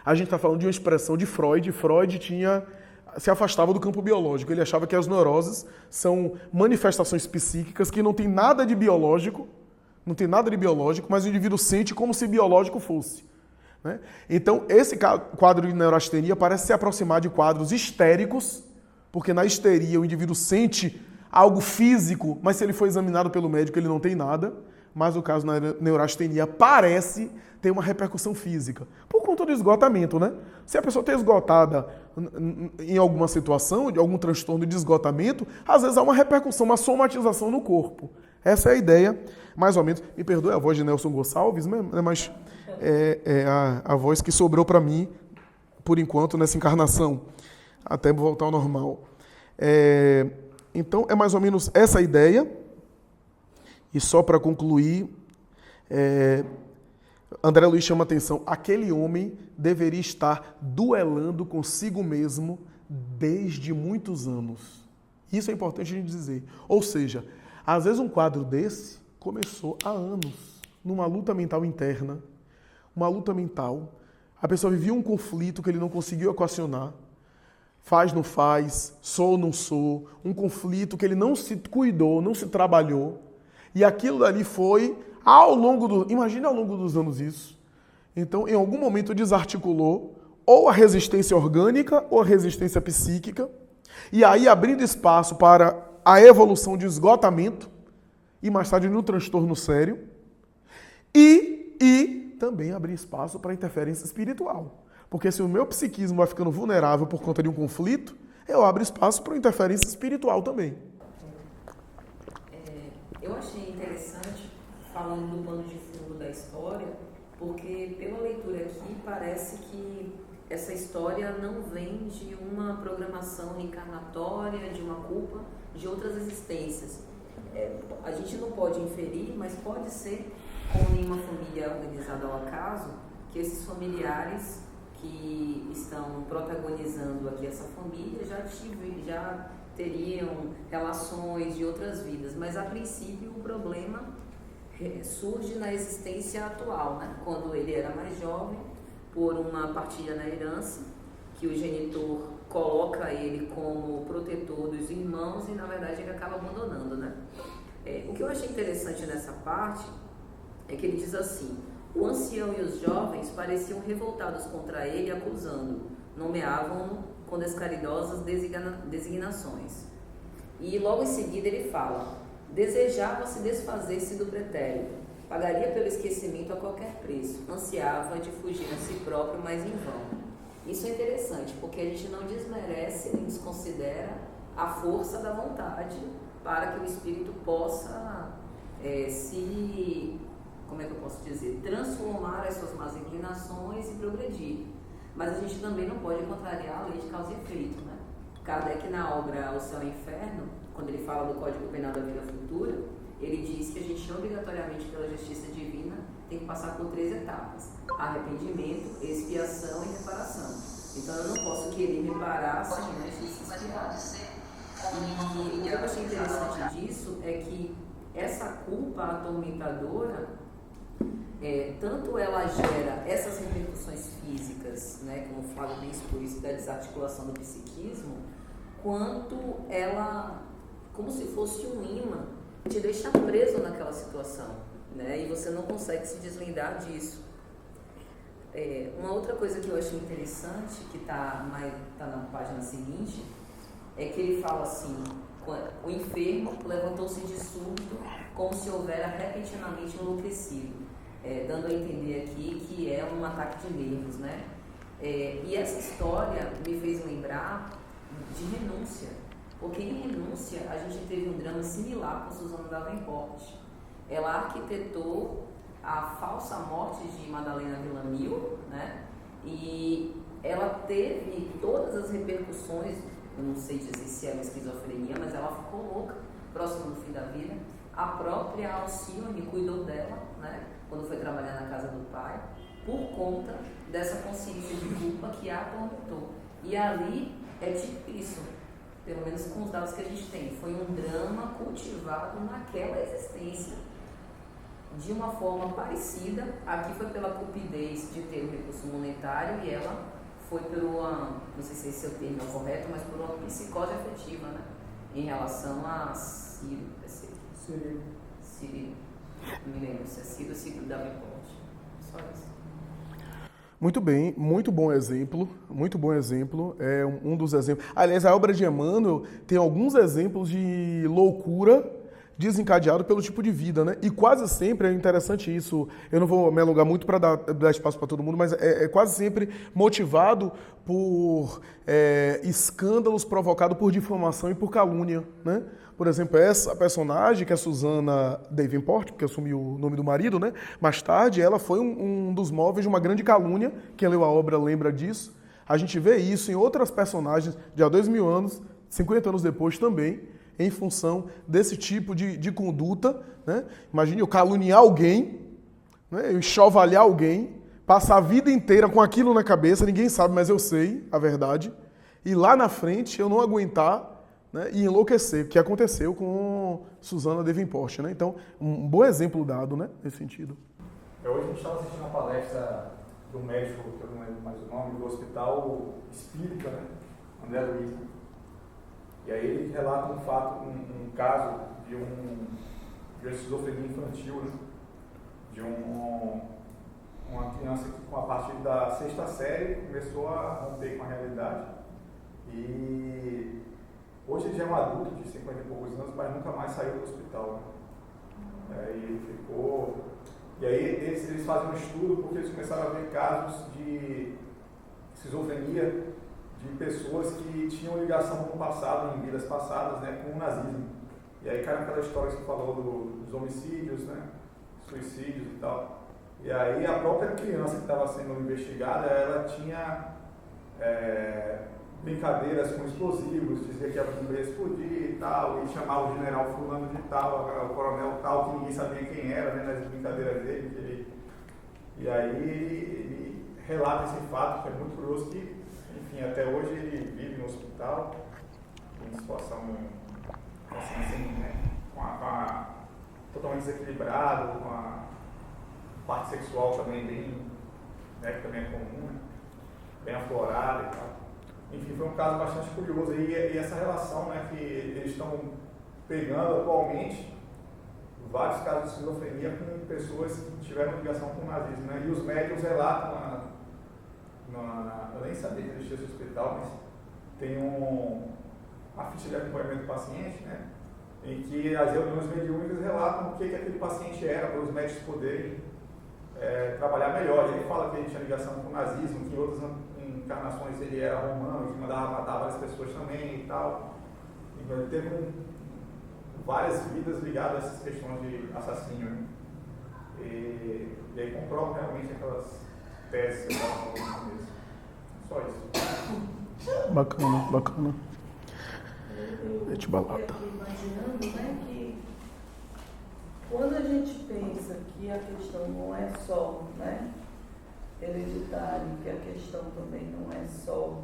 A: a gente está falando de uma expressão de Freud. Freud se afastava do campo biológico. Ele achava que as neuroses são manifestações psíquicas que não tem nada de biológico, mas o indivíduo sente como se biológico fosse. Né? Então, esse quadro de neurastenia parece se aproximar de quadros histéricos, porque na histeria o indivíduo sente algo físico, mas se ele for examinado pelo médico ele não tem nada. Mas o caso da neurastenia parece ter uma repercussão física, por conta do esgotamento, né? Se a pessoa está esgotada em alguma situação, de algum transtorno de esgotamento, às vezes há uma repercussão, uma somatização no corpo. Essa é a ideia, mais ou menos. Me perdoe a voz de Nelson Gonçalves, mas é a voz que sobrou para mim, por enquanto, nessa encarnação, até voltar ao normal. Então, é mais ou menos essa a ideia. E só para concluir, André Luiz chama atenção, aquele homem deveria estar duelando consigo mesmo desde muitos anos. Isso é importante a gente dizer. Ou seja, às vezes um quadro desse começou há anos, numa luta mental interna, uma luta mental. A pessoa vivia um conflito que ele não conseguiu equacionar, faz, não faz, sou, não sou, um conflito que ele não se cuidou, não se trabalhou. E aquilo dali foi imagine ao longo dos anos isso. Então, em algum momento desarticulou ou a resistência orgânica ou a resistência psíquica, e aí abrindo espaço para a evolução de esgotamento, e mais tarde no transtorno sério, e também abrir espaço para interferência espiritual. Porque se o meu psiquismo vai ficando vulnerável por conta de um conflito, eu abro espaço para interferência espiritual também.
B: Eu achei interessante, falando do pano de fundo da história, porque pela leitura aqui parece que essa história não vem de uma programação reencarnatória, de uma culpa de outras existências. A gente não pode inferir, mas pode ser, como em uma família organizada ao acaso, que esses familiares que estão protagonizando aqui essa família já teriam relações de outras vidas, mas a princípio o problema surge na existência atual, né? Quando ele era mais jovem, por uma partilha na herança, que o genitor coloca ele como protetor dos irmãos e na verdade ele acaba abandonando, né? O que eu achei interessante nessa parte é que ele diz assim: o ancião e os jovens pareciam revoltados contra ele, acusando, nomeavam-no com descaridosas designações. E logo em seguida ele fala: desejava se desfazer-se do pretérito, pagaria pelo esquecimento a qualquer preço, ansiava de fugir a si próprio, mas em vão. Isso é interessante, porque a gente não desmerece nem desconsidera a força da vontade para que o espírito possa transformar as suas más inclinações e progredir. Mas a gente também não pode contrariar a lei de causa e efeito, né? Kardec, na obra O Céu e o Inferno, quando ele fala do Código Penal da Vida Futura, ele diz que a gente obrigatoriamente, pela justiça divina, tem que passar por 3 etapas: arrependimento, expiação e reparação. Então eu não posso querer me parar sem justiça expiar. E o que eu achei interessante disso é que essa culpa atormentadora, tanto ela gera essas repercussões físicas, né, como o Flávio bem expôs, da desarticulação do psiquismo, quanto ela, como se fosse um imã, te deixa preso naquela situação, né, e você não consegue se deslindar disso. Uma outra coisa que eu achei interessante, que está na página seguinte, é que ele fala assim: o enfermo levantou-se de súbito, como se houvera repentinamente enlouquecido, dando a entender aqui que é um ataque de nervos, né? E essa história me fez lembrar de renúncia, porque em renúncia a gente teve um drama similar com Suzana Davenport. Ela arquitetou a falsa morte de Madalena Villamil, né? E ela teve todas as repercussões. Eu não sei dizer se é uma esquizofrenia, mas ela ficou louca, próximo do fim da vida. A própria Alcione cuidou dela, né, quando foi trabalhar na casa do pai, por conta dessa consciência de culpa que a atormentou. E ali é tipo isso, pelo menos com os dados que a gente tem. Foi um drama cultivado naquela existência, de uma forma parecida. Aqui foi pela cupidez de ter o recurso monetário e ela foi por uma, não sei se esse é o termo correto, mas por uma psicose afetiva, né? Em relação a Ciro. Não me lembro se é Ciro ou Ciro Davenport. Só isso.
A: Muito bem, muito bom exemplo, é um dos exemplos. Aliás, a obra de Emmanuel tem alguns exemplos de loucura desencadeado pelo tipo de vida, né? E quase sempre é interessante isso, eu não vou me alongar muito para dar espaço para todo mundo, mas é quase sempre motivado por escândalos provocados por difamação e por calúnia, né? Por exemplo, essa personagem, que é Susana Davenport, porque assumiu o nome do marido, né? Mais tarde, ela foi um dos móveis de uma grande calúnia. Quem leu a obra lembra disso. A gente vê isso em outras personagens de há 2000 anos, 50 anos depois também, em função desse tipo de conduta, né? Imagine eu caluniar alguém, né? Eu enxovalhar alguém, passar a vida inteira com aquilo na cabeça, ninguém sabe, mas eu sei a verdade, e lá na frente eu não aguentar, né, e enlouquecer, o que aconteceu com Susana Davenport, né? Então, um bom exemplo dado, né, nesse sentido.
C: Hoje a gente estava assistindo uma palestra do médico, que eu não lembro mais o nome, do Hospital Espírita, né, André Luiz. E aí ele relata um fato, um caso de uma esquizofrenia infantil, né, de uma criança que, a partir da 6ª série, começou a romper com a realidade. E hoje ele já é um adulto de 50 e poucos anos, mas nunca mais saiu do hospital, né? Ele ficou... E aí eles fazem um estudo porque eles começaram a ver casos de esquizofrenia de pessoas que tinham ligação com o passado, em vidas passadas, né, com o nazismo. E aí cai naquela história que você falou dos homicídios, né, suicídios e tal. E aí a própria criança que estava sendo investigada, ela tinha brincadeiras com explosivos, dizia que a bomba ia explodir e tal, e chamava o general fulano de tal, o coronel tal, que ninguém sabia quem era, né, nas brincadeiras dele. E aí ele relata esse fato, que é muito curioso, que, enfim, até hoje ele vive no hospital, em situação assim, né, totalmente desequilibrado, com a parte sexual também bem, né, que também é comum, né, bem aflorada e tal. Enfim, foi um caso bastante curioso. E essa relação, né, que eles estão pegando atualmente, vários casos de esquizofrenia com pessoas que tiveram ligação com o nazismo, né? E os médicos relatam, eu nem sabia que existia esse hospital, mas tem uma ficha de acompanhamento do paciente, né, em que as reuniões mediúnicas relatam o que aquele paciente era, para os médicos poderem trabalhar melhor. Ele fala que ele tinha ligação com o nazismo, que em outras encarnações ele era romano, que mandava matar várias pessoas também e tal. Então ele teve várias vidas ligadas a essas questões de assassínio, né? E aí comprova realmente aquelas teses que eu estava falando no começo. Só isso.
A: Bacana.
D: Eu fiquei aqui imaginando, né, que quando a gente pensa que a questão não é só, né, hereditária, que a questão também não é só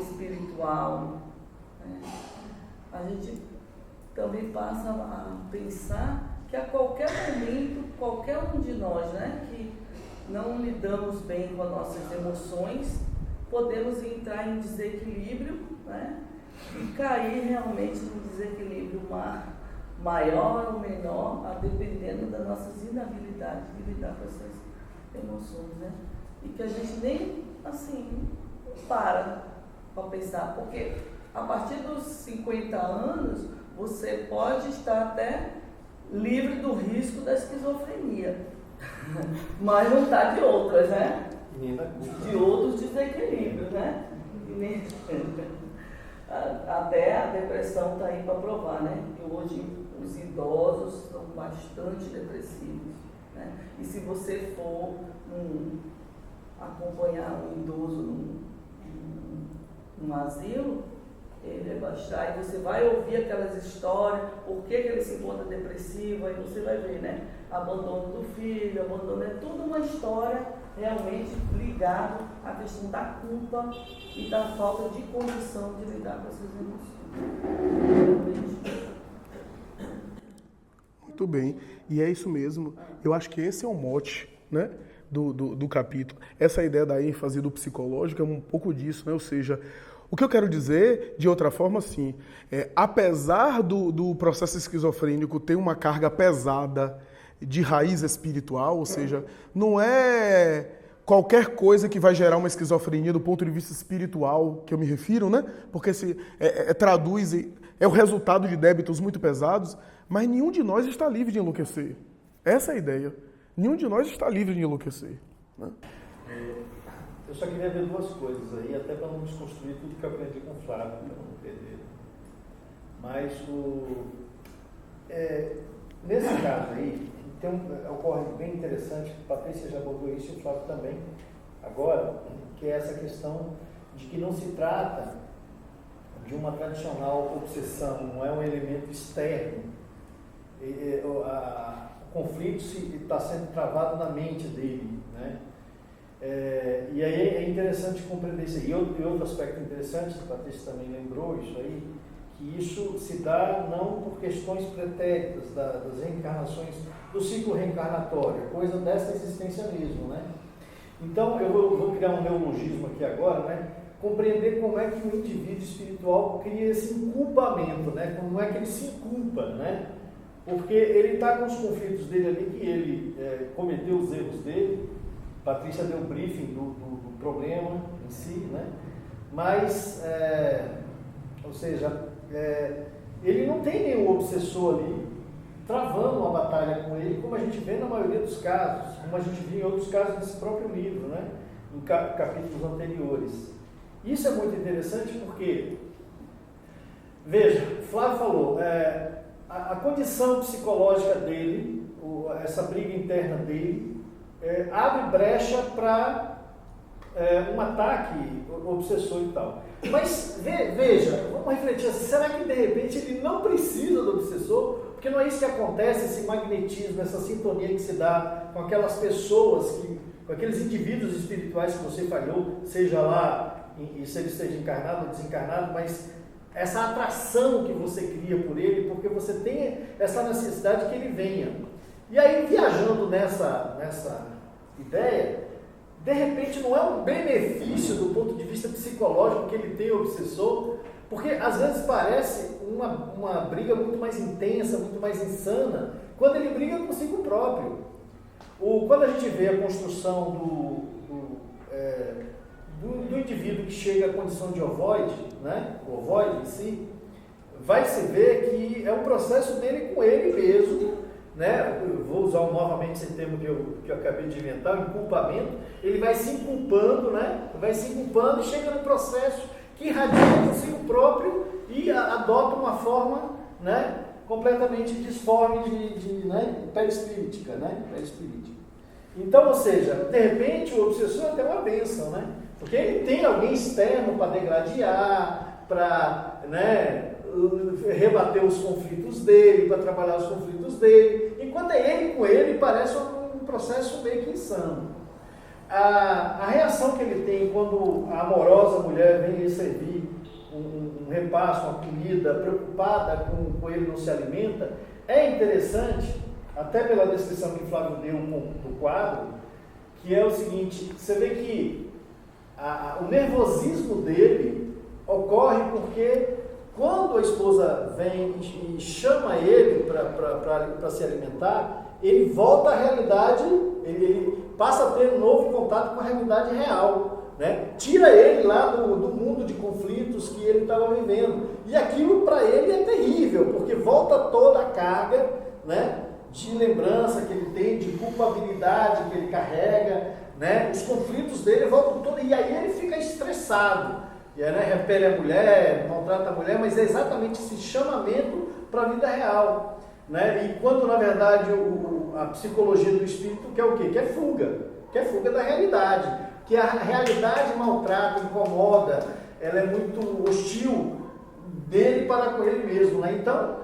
D: espiritual, né, a gente também passa a pensar que a qualquer momento, qualquer um de nós, né, que não lidamos bem com as nossas emoções, podemos entrar em desequilíbrio, né, e cair realmente num desequilíbrio maior ou menor, dependendo das nossas inabilidades de lidar com essas emoções, né? E que a gente nem, assim, para pensar, porque a partir dos 50 anos, você pode estar até livre do risco da esquizofrenia, mas não está de outras, né? De outros desequilíbrios, né? Até a depressão está aí para provar, né? Que hoje os idosos são bastante depressivos, né? E se você for acompanhar um idoso num asilo, ele vai estar, e você vai ouvir aquelas histórias, por que ele se encontra depressivo, aí você vai ver, né? Abandono do filho, é tudo uma história realmente ligado à questão da culpa e da falta de condição de lidar com essas emoções.
A: Muito bem. E é isso mesmo. Eu acho que esse é o mote, né, do capítulo. Essa ideia da ênfase do psicológico é um pouco disso, né? Ou seja, o que eu quero dizer, de outra forma, assim, apesar do processo esquizofrênico ter uma carga pesada de raiz espiritual, ou seja, não é qualquer coisa que vai gerar uma esquizofrenia do ponto de vista espiritual que eu me refiro, né? Porque traduz, é o resultado de débitos muito pesados, mas nenhum de nós está livre de enlouquecer. Essa é a ideia. Nenhum de nós está livre de enlouquecer, né?
E: Eu só queria ver duas coisas aí, até para não desconstruir tudo que eu aprendi com o Flávio, para não perder. Mas nesse caso aí, ocorre bem interessante, a Patrícia já abordou isso e o Flávio também, agora, que é essa questão de que não se trata de uma tradicional obsessão, não é um elemento externo. O conflito está sendo travado na mente dele, né? E aí é interessante compreender isso aí. E outro aspecto interessante, a Patrícia também lembrou isso aí, que isso se dá não por questões pretéritas das reencarnações, do ciclo reencarnatório, coisa dessa existência mesmo, né? Então, eu vou criar um neologismo aqui agora, né? Compreender como é que o indivíduo espiritual cria esse inculpamento, né? Como é que ele se inculpa, né? Porque ele está com os conflitos dele ali, que ele cometeu os erros dele. Patrícia deu o briefing do problema em si, né? Mas, ou seja, ele não tem nenhum obsessor ali travando uma batalha com ele, como a gente vê na maioria dos casos, como a gente viu em outros casos nesse próprio livro, né? Em capítulos anteriores. Isso é muito interessante porque, veja, Flávio falou, a condição psicológica dele, essa briga interna dele, abre brecha para um ataque obsessor e tal. Mas veja, vamos refletir assim, será que de repente ele não precisa do obsessor? Porque não é isso que acontece, esse magnetismo, essa sintonia que se dá com aquelas pessoas, com aqueles indivíduos espirituais que você falhou, seja lá, se ele esteja encarnado ou desencarnado, mas essa atração que você cria por ele, porque você tem essa necessidade que ele venha. E aí, viajando nessa ideia, de repente não é um benefício do ponto de vista psicológico que ele tem o obsessor, porque às vezes parece uma briga muito mais intensa, muito mais insana, quando ele briga consigo próprio. Quando a gente vê a construção do indivíduo que chega à condição de ovoide, né? O ovoide em si, vai se ver que é um processo dele com ele mesmo, né? Eu vou usar novamente esse termo que eu acabei de inventar, o inculpamento. Ele vai se inculpando, né? Vai se inculpando e chega no processo que irradia consigo próprio e adota uma forma, né, completamente disforme perispirítica, né? Perispirítica. Então, ou seja, de repente o obsessor é até uma bênção, né? Porque ele tem alguém externo para degladiar, para, né, rebater os conflitos dele, para trabalhar os conflitos dele. Enquanto é ele com ele, parece um processo meio que insano. A reação que ele tem quando a amorosa mulher vem lhe servir um repasto, uma comida, preocupada com ele não se alimenta, é interessante, até pela descrição que o Flávio deu do quadro, que é o seguinte: você vê que o nervosismo dele ocorre porque quando a esposa vem e chama ele para se alimentar, ele volta à realidade, ele passa a ter um novo contato com a realidade real, né? Tira ele lá do mundo de conflitos que ele estava vivendo. E aquilo para ele é terrível, porque volta toda a carga, né, de lembrança que ele tem, de culpabilidade que ele carrega, né? Os conflitos dele voltam todos, e aí ele fica estressado. E aí, né, repele a mulher, maltrata a mulher, mas é exatamente esse chamamento para a vida real, né? E quando, na verdade, a psicologia do espírito quer o quê? Quer fuga da realidade, que a realidade maltrata, incomoda, ela é muito hostil dele para com ele mesmo, né? Então,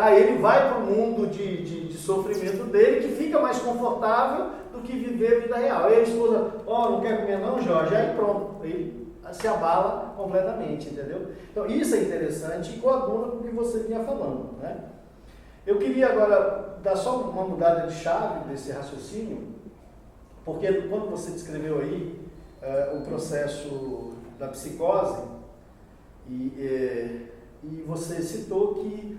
E: aí ele vai para o mundo de sofrimento dele, que fica mais confortável do que viver a vida real. Aí a esposa, não quer comer não, Jorge? Aí pronto, ele se abala completamente, entendeu? Então isso é interessante e coaduna com o que você vinha falando, né? Eu queria agora dar só uma mudada de chave desse raciocínio, porque quando você descreveu aí o processo da psicose, e você citou que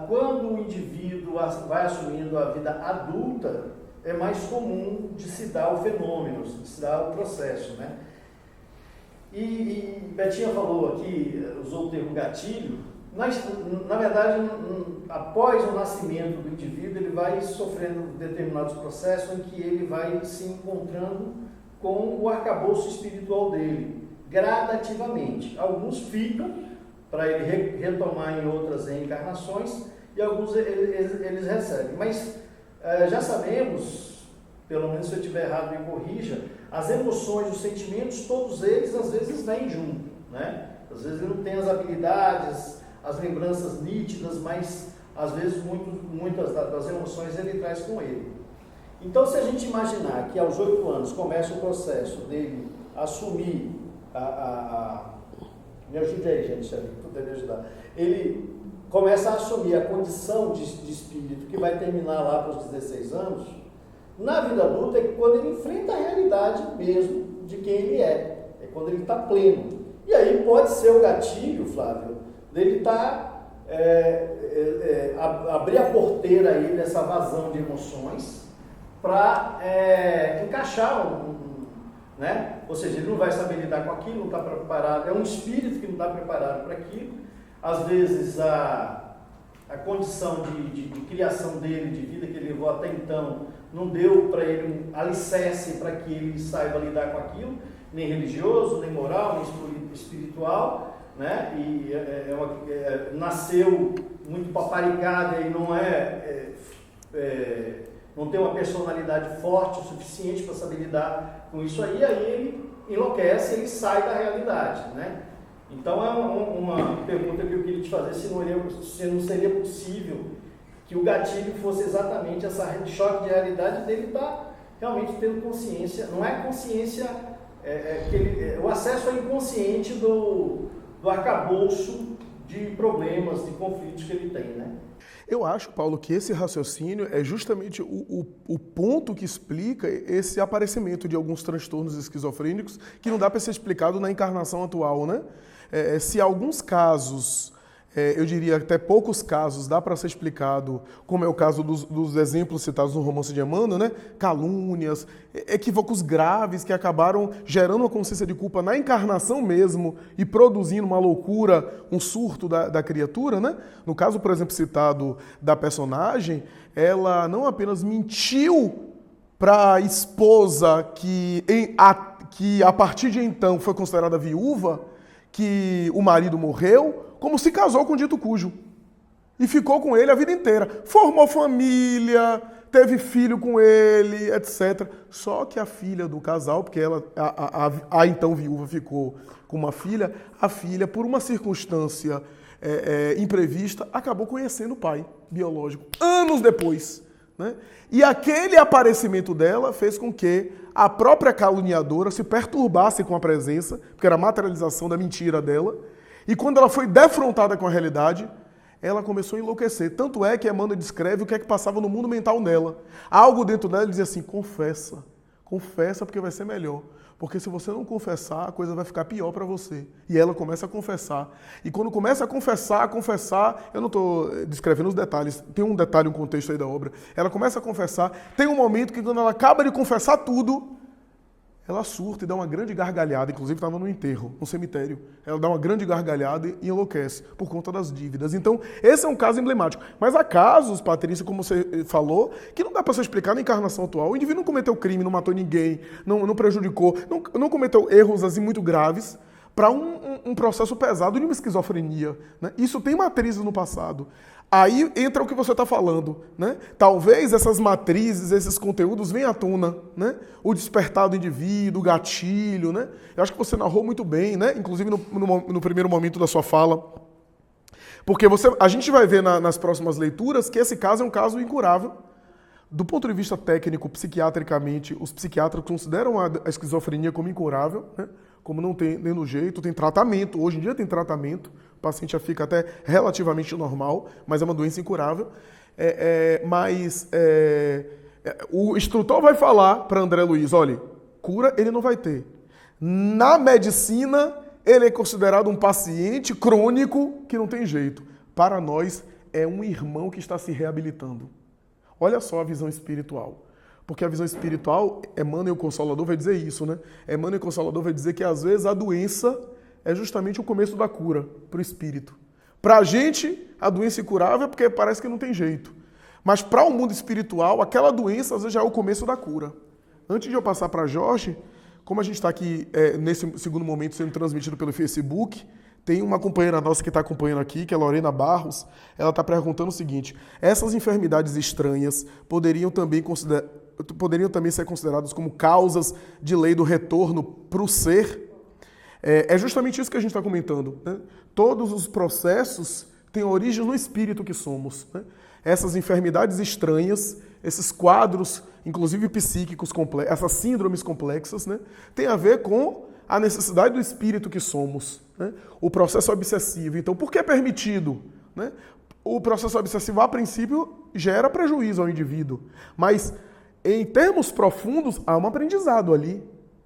E: quando o indivíduo vai assumindo a vida adulta, é mais comum de se dar o fenômeno, de se dar o processo, né? E Betinha falou aqui, usou o termo gatilho, mas, na verdade, após o nascimento do indivíduo, ele vai sofrendo determinados processos em que ele vai se encontrando com o arcabouço espiritual dele, gradativamente. Alguns ficam para ele retomar em outras reencarnações e alguns eles recebem. Mas já sabemos, pelo menos se eu estiver errado me corrija, as emoções, os sentimentos, todos eles às vezes vêm junto, né? Às vezes ele não tem as habilidades, as lembranças nítidas, mas às vezes muitas das emoções ele traz com ele. Então, se a gente imaginar que aos 8 anos começa o processo dele assumir me ajude aí, gente, se puder me ajudar. Ele começa a assumir a condição de espírito que vai terminar lá para os 16 anos. Na vida adulta é quando ele enfrenta a realidade mesmo de quem ele é. É quando ele está pleno. E aí pode ser o gatilho, Flávio, dele abrir a porteira aí dessa vazão de emoções para encaixar né? Ou seja, ele não vai saber lidar com aquilo, não está preparado, é um espírito que não está preparado para aquilo. Às vezes a condição de criação dele, de vida que ele levou até então, não deu para ele um alicerce para que ele saiba lidar com aquilo, nem religioso, nem moral, nem espiritual, né? E nasceu muito paparicado e não tem uma personalidade forte o suficiente para saber lidar com isso aí ele enlouquece, ele sai da realidade, né? Então é uma pergunta que eu queria te fazer, se não seria possível que o gatilho fosse exatamente essa choque de realidade dele estar realmente tendo consciência, não é consciência, o acesso ao inconsciente do arcabouço de problemas, de conflitos que ele tem, né?
A: Eu acho, Paulo, que esse raciocínio é justamente o ponto que explica esse aparecimento de alguns transtornos esquizofrênicos que não dá para ser explicado na encarnação atual, né? Se alguns casos, eu diria até poucos casos, dá para ser explicado, como é o caso dos exemplos citados no Romance de Emmanuel, né? Calúnias, equívocos graves que acabaram gerando uma consciência de culpa na encarnação mesmo e produzindo uma loucura, um surto da criatura, né? No caso, por exemplo, citado da personagem, ela não apenas mentiu para a esposa que a partir de então foi considerada viúva, que o marido morreu, como se casou com o dito cujo. E ficou com ele a vida inteira. Formou família, teve filho com ele, etc. Só que a filha do casal, porque a então viúva ficou com uma filha, a filha, por uma circunstância imprevista, acabou conhecendo o pai biológico, anos depois. Né? E aquele aparecimento dela fez com que a própria caluniadora se perturbasse com a presença, porque era a materialização da mentira dela, e quando ela foi defrontada com a realidade, ela começou a enlouquecer. Tanto é que Emmanuel descreve o que é que passava no mundo mental nela. Algo dentro dela dizia assim, confessa porque vai ser melhor. Porque se você não confessar, a coisa vai ficar pior para você. E ela começa a confessar. E quando começa a confessar, eu não estou descrevendo os detalhes, tem um detalhe, um contexto aí da obra. Ela começa a confessar, tem um momento que quando ela acaba de confessar tudo, ela surta e dá uma grande gargalhada, inclusive estava no enterro, no cemitério. Ela dá uma grande gargalhada e enlouquece por conta das dívidas. Então, esse é um caso emblemático. Mas há casos, Patrícia, como você falou, que não dá para você explicar na encarnação atual. O indivíduo não cometeu crime, não matou ninguém, não prejudicou, não cometeu erros assim muito graves para um processo pesado de uma esquizofrenia. Né? Isso tem matrizes no passado. Aí entra o que você está falando, né? Talvez essas matrizes, esses conteúdos venham à tona, né? O despertar do indivíduo, o gatilho, né? Eu acho que você narrou muito bem, né? Inclusive no primeiro momento da sua fala. Porque a gente vai ver nas próximas leituras que esse caso é um caso incurável. Do ponto de vista técnico, psiquiatricamente, os psiquiatras consideram a esquizofrenia como incurável, né? Como não tem nem no jeito, tem tratamento. Hoje em dia tem tratamento, o paciente já fica até relativamente normal, mas é uma doença incurável. O instrutor vai falar para André Luiz, olha, cura ele não vai ter. Na medicina, ele é considerado um paciente crônico que não tem jeito. Para nós, é um irmão que está se reabilitando. Olha só a visão espiritual. Porque a visão espiritual, Emmanuel Consolador vai dizer isso, né? Emmanuel Consolador vai dizer que às vezes a doença é justamente o começo da cura para o espírito. Para a gente, a doença incurável é porque parece que não tem jeito. Mas para o mundo espiritual, aquela doença às vezes já é o começo da cura. Antes de eu passar para Jorge, como a gente está aqui nesse segundo momento sendo transmitido pelo Facebook, tem uma companheira nossa que está acompanhando aqui, que é Lorena Barros, ela está perguntando o seguinte, essas enfermidades estranhas poderiam também ser consideradas como causas de lei do retorno para o ser? É justamente isso que a gente está comentando, né? Todos os processos têm origem no espírito que somos, né? Essas enfermidades estranhas, esses quadros, inclusive psíquicos complexos, essas síndromes complexas, né, tem a ver com a necessidade do espírito que somos, né? O processo obsessivo. Então, por que é permitido? Né? O processo obsessivo, a princípio, gera prejuízo ao indivíduo, mas em termos profundos, há um aprendizado ali,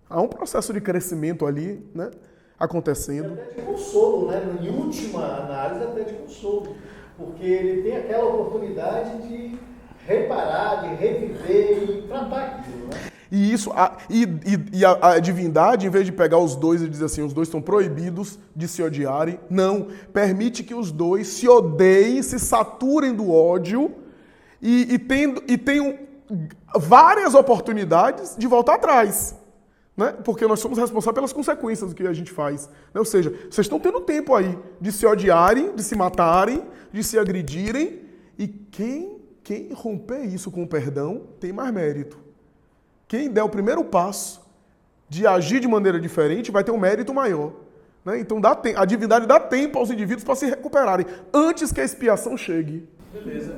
A: há um processo de crescimento ali, né, acontecendo.
E: E até de consolo, né? Em última análise, até de consolo, porque ele tem aquela oportunidade de reparar, de reviver e tratar aquilo, né?
A: E isso, a divindade, em vez de pegar os dois e dizer assim, os dois estão proibidos de se odiarem, não, permite que os dois se odeiem, se saturem do ódio e tenham várias oportunidades de voltar atrás, né? Porque nós somos responsáveis pelas consequências do que a gente faz, né? Ou seja, vocês estão tendo tempo aí de se odiarem, de se matarem, de se agredirem, e quem romper isso com o perdão tem mais mérito. Quem der o primeiro passo de agir de maneira diferente vai ter um mérito maior, né? Então a divindade dá tempo aos indivíduos para se recuperarem antes que a expiação chegue.
F: Beleza,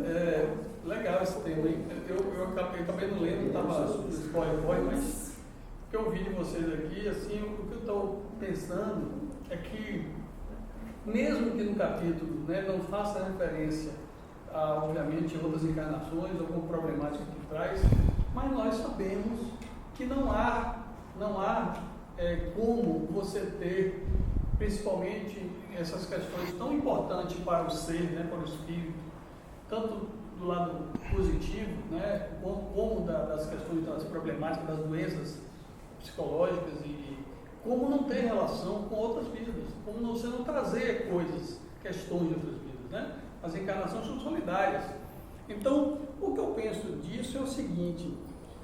F: legal esse tema, hein? Eu acabei não lendo, estava sobre spoiler, mas o que eu ouvi de vocês aqui, assim, o que eu estou pensando é que, mesmo que no capítulo, né, não faça referência a, obviamente, outras encarnações, alguma problemática que traz, mas nós sabemos que não há como você ter, principalmente, essas questões tão importantes para o ser, né, para o espírito, tanto do lado positivo, né, como das questões das problemáticas, das doenças psicológicas, e como não ter relação com outras vidas, como você não trazer questões de outras vidas, né? As encarnações são solidárias. Então, o que eu penso disso é o seguinte,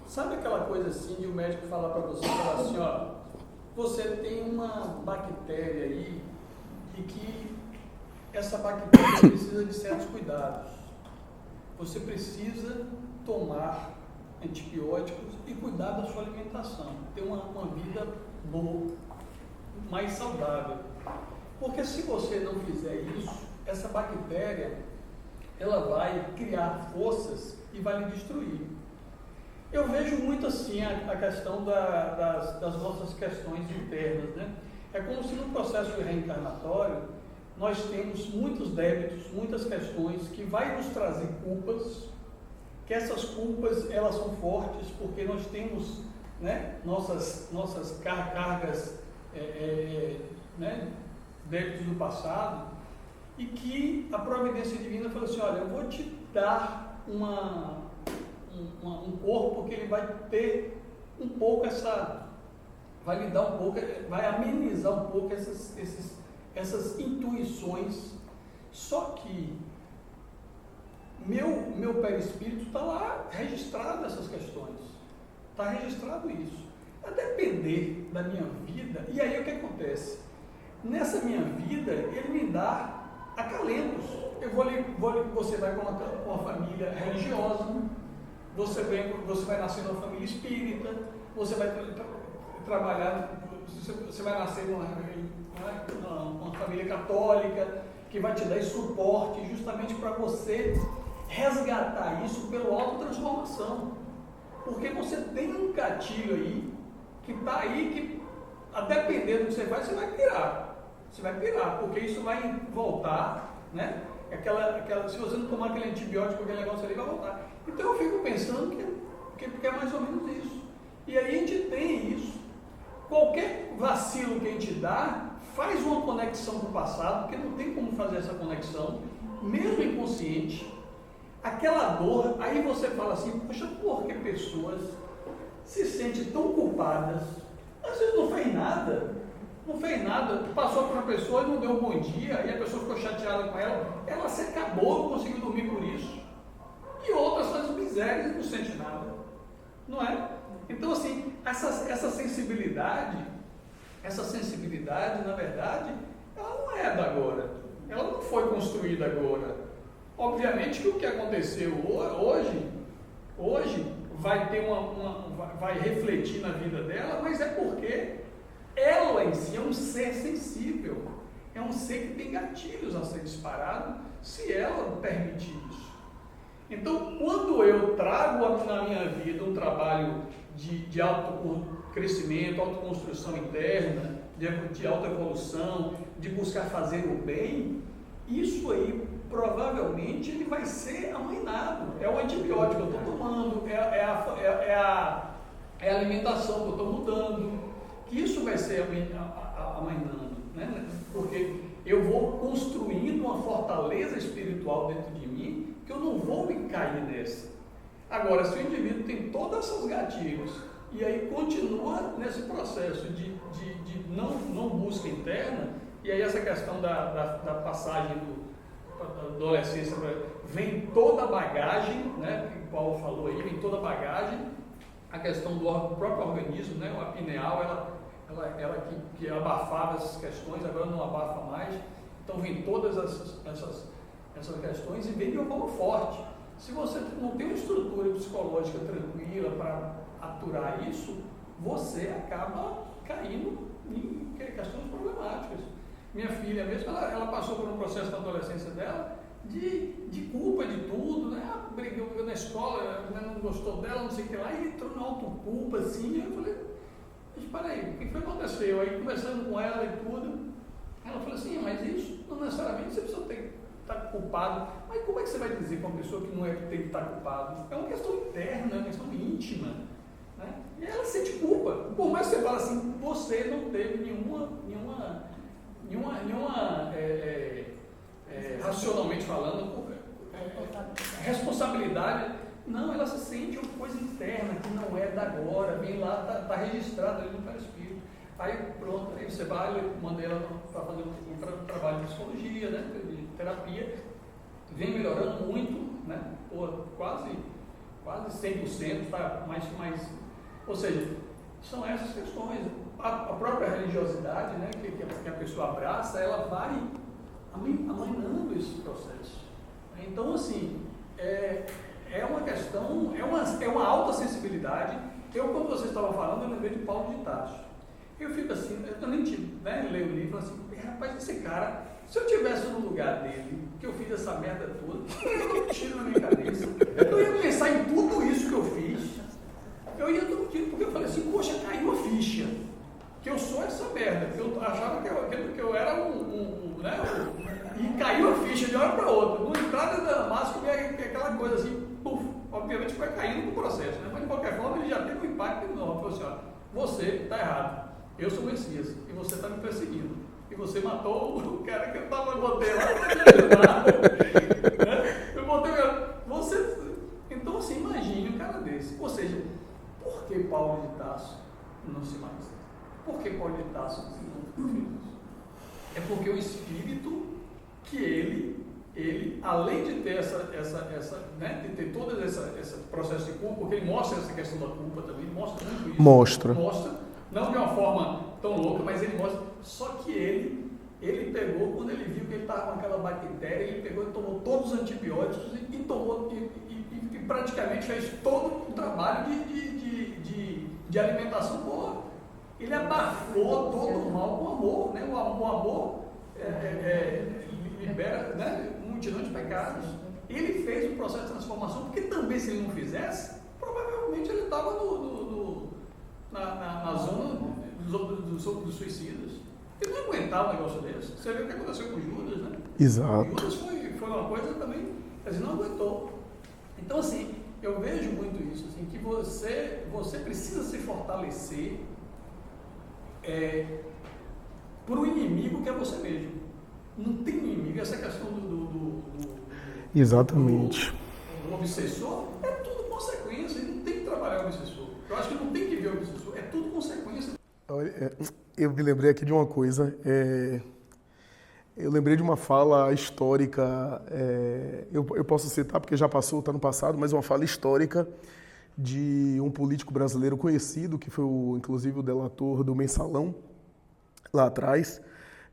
F: sabe aquela coisa assim de o médico falar para você, falar assim, ó, você tem uma bactéria aí e que essa bactéria precisa de certos cuidados. Você precisa tomar antibióticos e cuidar da sua alimentação, ter uma vida boa, mais saudável. Porque se você não fizer isso, essa bactéria, ela vai criar forças e vai lhe destruir. Eu vejo muito assim a questão das nossas questões internas, né? É como se no processo reencarnatório nós temos muitos débitos, muitas questões que vai nos trazer culpas, que essas culpas elas são fortes porque nós temos, né, nossas cargas, né, débitos do passado, e que a providência divina falou assim, olha, eu vou te dar um corpo que ele vai ter um pouco vai lhe dar um pouco, vai amenizar um pouco essas intuições, só que meu perispírito está lá registrado essas questões, está registrado isso. A depender da minha vida, e aí o que acontece? Nessa minha vida, ele me dá acalentos. Você vai com uma família religiosa, você vai nascer numa família espírita, você vai trabalhar, você vai nascer numa família católica, que vai te dar esse suporte justamente para você resgatar isso pela autotransformação. Porque você tem um gatilho aí, que está aí, que a depender do que você vai pirar. Você vai pirar, porque isso vai voltar, né? Se você não tomar aquele antibiótico, aquele negócio ali vai voltar. Então eu fico pensando que é mais ou menos isso. E aí a gente tem isso. Qualquer vacilo que a gente dá, faz uma conexão com o passado, porque não tem como fazer essa conexão, mesmo inconsciente. Aquela dor, aí você fala assim, poxa, por que pessoas se sentem tão culpadas? Às vezes não fez nada, passou por uma pessoa e não deu um bom dia, e a pessoa ficou chateada com ela se acabou, não conseguiu dormir por isso. E outras fazem misérias e não sente nada, não é? Então assim, essa sensibilidade, na verdade, ela não é da agora, ela não foi construída agora. Obviamente que o que aconteceu hoje vai ter vai refletir na vida dela, mas é porque ela em si é um ser sensível, é um ser que tem gatilhos a ser disparado, se ela permitir isso. Então, quando eu trago na minha vida um trabalho de autocrescimento, autoconstrução interna, de autoevolução, de buscar fazer o bem, isso aí provavelmente ele vai ser amainado. É o antibiótico que eu estou tomando, é a alimentação que eu estou mudando, que isso vai ser amainando, né? Porque eu vou construindo uma fortaleza espiritual dentro de mim, que eu não vou me cair nessa. Agora, se o indivíduo tem todos esses gatilhos e aí continua nesse processo de não busca interna, e aí essa questão da passagem da adolescência, vem toda a bagagem, né, que o Paulo falou aí, vem toda a bagagem, a questão do próprio organismo, né, a pineal, ela que abafava essas questões, agora não abafa mais, então vem todas essas questões e vem de uma forma forte. Se você não tem uma estrutura psicológica tranquila para aturar isso, você acaba caindo em questões problemáticas. Minha filha mesmo, ela passou por um processo na adolescência dela de culpa de tudo, né? Brigou na escola, não gostou dela, não sei o que lá, e entrou na autoculpa, assim. Eu falei, mas peraí, o que foi que aconteceu? Aí conversando com ela e tudo, ela falou assim, mas isso não necessariamente você precisa estar culpado. Mas como é que você vai dizer para uma pessoa que não é que tem que estar culpado? É uma questão interna, é uma questão íntima, né? E ela sente culpa. Por mais que você fale assim, você não teve nenhuma racionalmente falando, responsabilidade, não, ela se sente uma coisa interna que não é da agora, vem lá, está registrado ali no perispírito. Aí pronto, aí você vai, manda ela para fazer um trabalho de psicologia, né, de terapia, vem melhorando muito, né, quase 100%, tá mais, ou seja, são essas questões. A própria religiosidade, né, que a pessoa abraça, ela vai amainando esse processo. Então, assim, é uma questão, é uma alta sensibilidade. Quando vocês estavam falando, eu lembrei de Paulo de Tarso. Eu fico assim, eu nem leio o livro, assim, rapaz, esse cara, se eu estivesse no lugar dele, que eu fiz essa merda toda, eu tiro na minha cabeça, eu ia pensar em tudo isso que eu fiz, eu ia dar um tiro, porque eu falei assim, poxa, caiu a ficha, que eu sou essa merda, que eu achava que eu era né, e caiu a ficha de uma hora para outra, no entrada da massa, aquela coisa assim, puf, obviamente vai caindo no processo, né? Mas de qualquer forma ele já teve um impacto enorme. Falou assim, ó, você está errado, eu sou o Messias e você está me perseguindo, e você matou o cara que eu botei lá para me ajudar, né? Eu botei você, então assim, imagine um cara desse, ou seja, por que Paulo de Tarso não se mata? Por que Paulo de Tarso não fez isso? É porque o espírito que ele além de ter né, de ter todo esse processo de culpa, porque ele mostra essa questão da culpa também, ele mostra muito isso. Mostra, não de uma forma tão louca, mas ele mostra, só que ele pegou, quando ele viu que ele estava com aquela bactéria, ele pegou e tomou todos os antibióticos e praticamente fez todo o trabalho de alimentação boa. Ele abafou todo o mal com amor, né? O amor libera, né, multidão de pecados. Ele fez o processo de transformação, porque também se ele não fizesse, provavelmente ele estava na zona dos suicidas. Ele não aguentava um negócio desse. Você vê o que aconteceu com Judas, né?
A: Exato.
F: Judas foi uma coisa também, mas ele não aguentou. Então, assim, eu vejo muito isso, assim, que você precisa se fortalecer por um inimigo que é você mesmo. Não tem inimigo. Essa questão
A: Exatamente.
F: do obsessor é tudo consequência. Ele não tem que trabalhar o obsessor. Eu acho que não tem que ver o obsessor. É tudo consequência.
A: Eu me lembrei aqui de uma coisa. Eu lembrei de uma fala histórica. Eu posso citar porque já passou, está no passado, mas uma fala histórica de um político brasileiro conhecido, que foi inclusive o delator do Mensalão, lá atrás,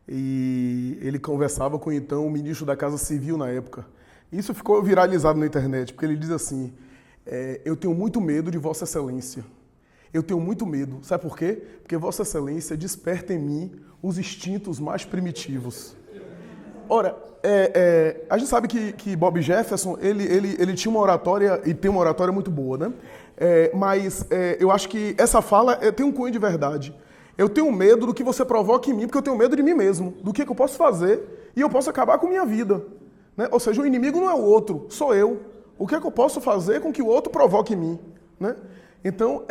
A: e ele conversava com então o ministro da Casa Civil na época. Isso ficou viralizado na internet, porque ele diz assim, eu tenho muito medo de Vossa Excelência. Eu tenho muito medo. Sabe por quê? Porque Vossa Excelência desperta em mim os instintos mais primitivos. Ora, a gente sabe que Bob Jefferson, ele tinha uma oratória, e tem uma oratória muito boa, né? Mas eu acho que essa fala tem um cunho de verdade. Eu tenho medo do que você provoca em mim, porque eu tenho medo de mim mesmo, do que eu posso fazer e eu posso acabar com minha vida. Né? Ou seja, o inimigo não é o outro, sou eu. O que é que eu posso fazer com que o outro provoque em mim? Né? Então,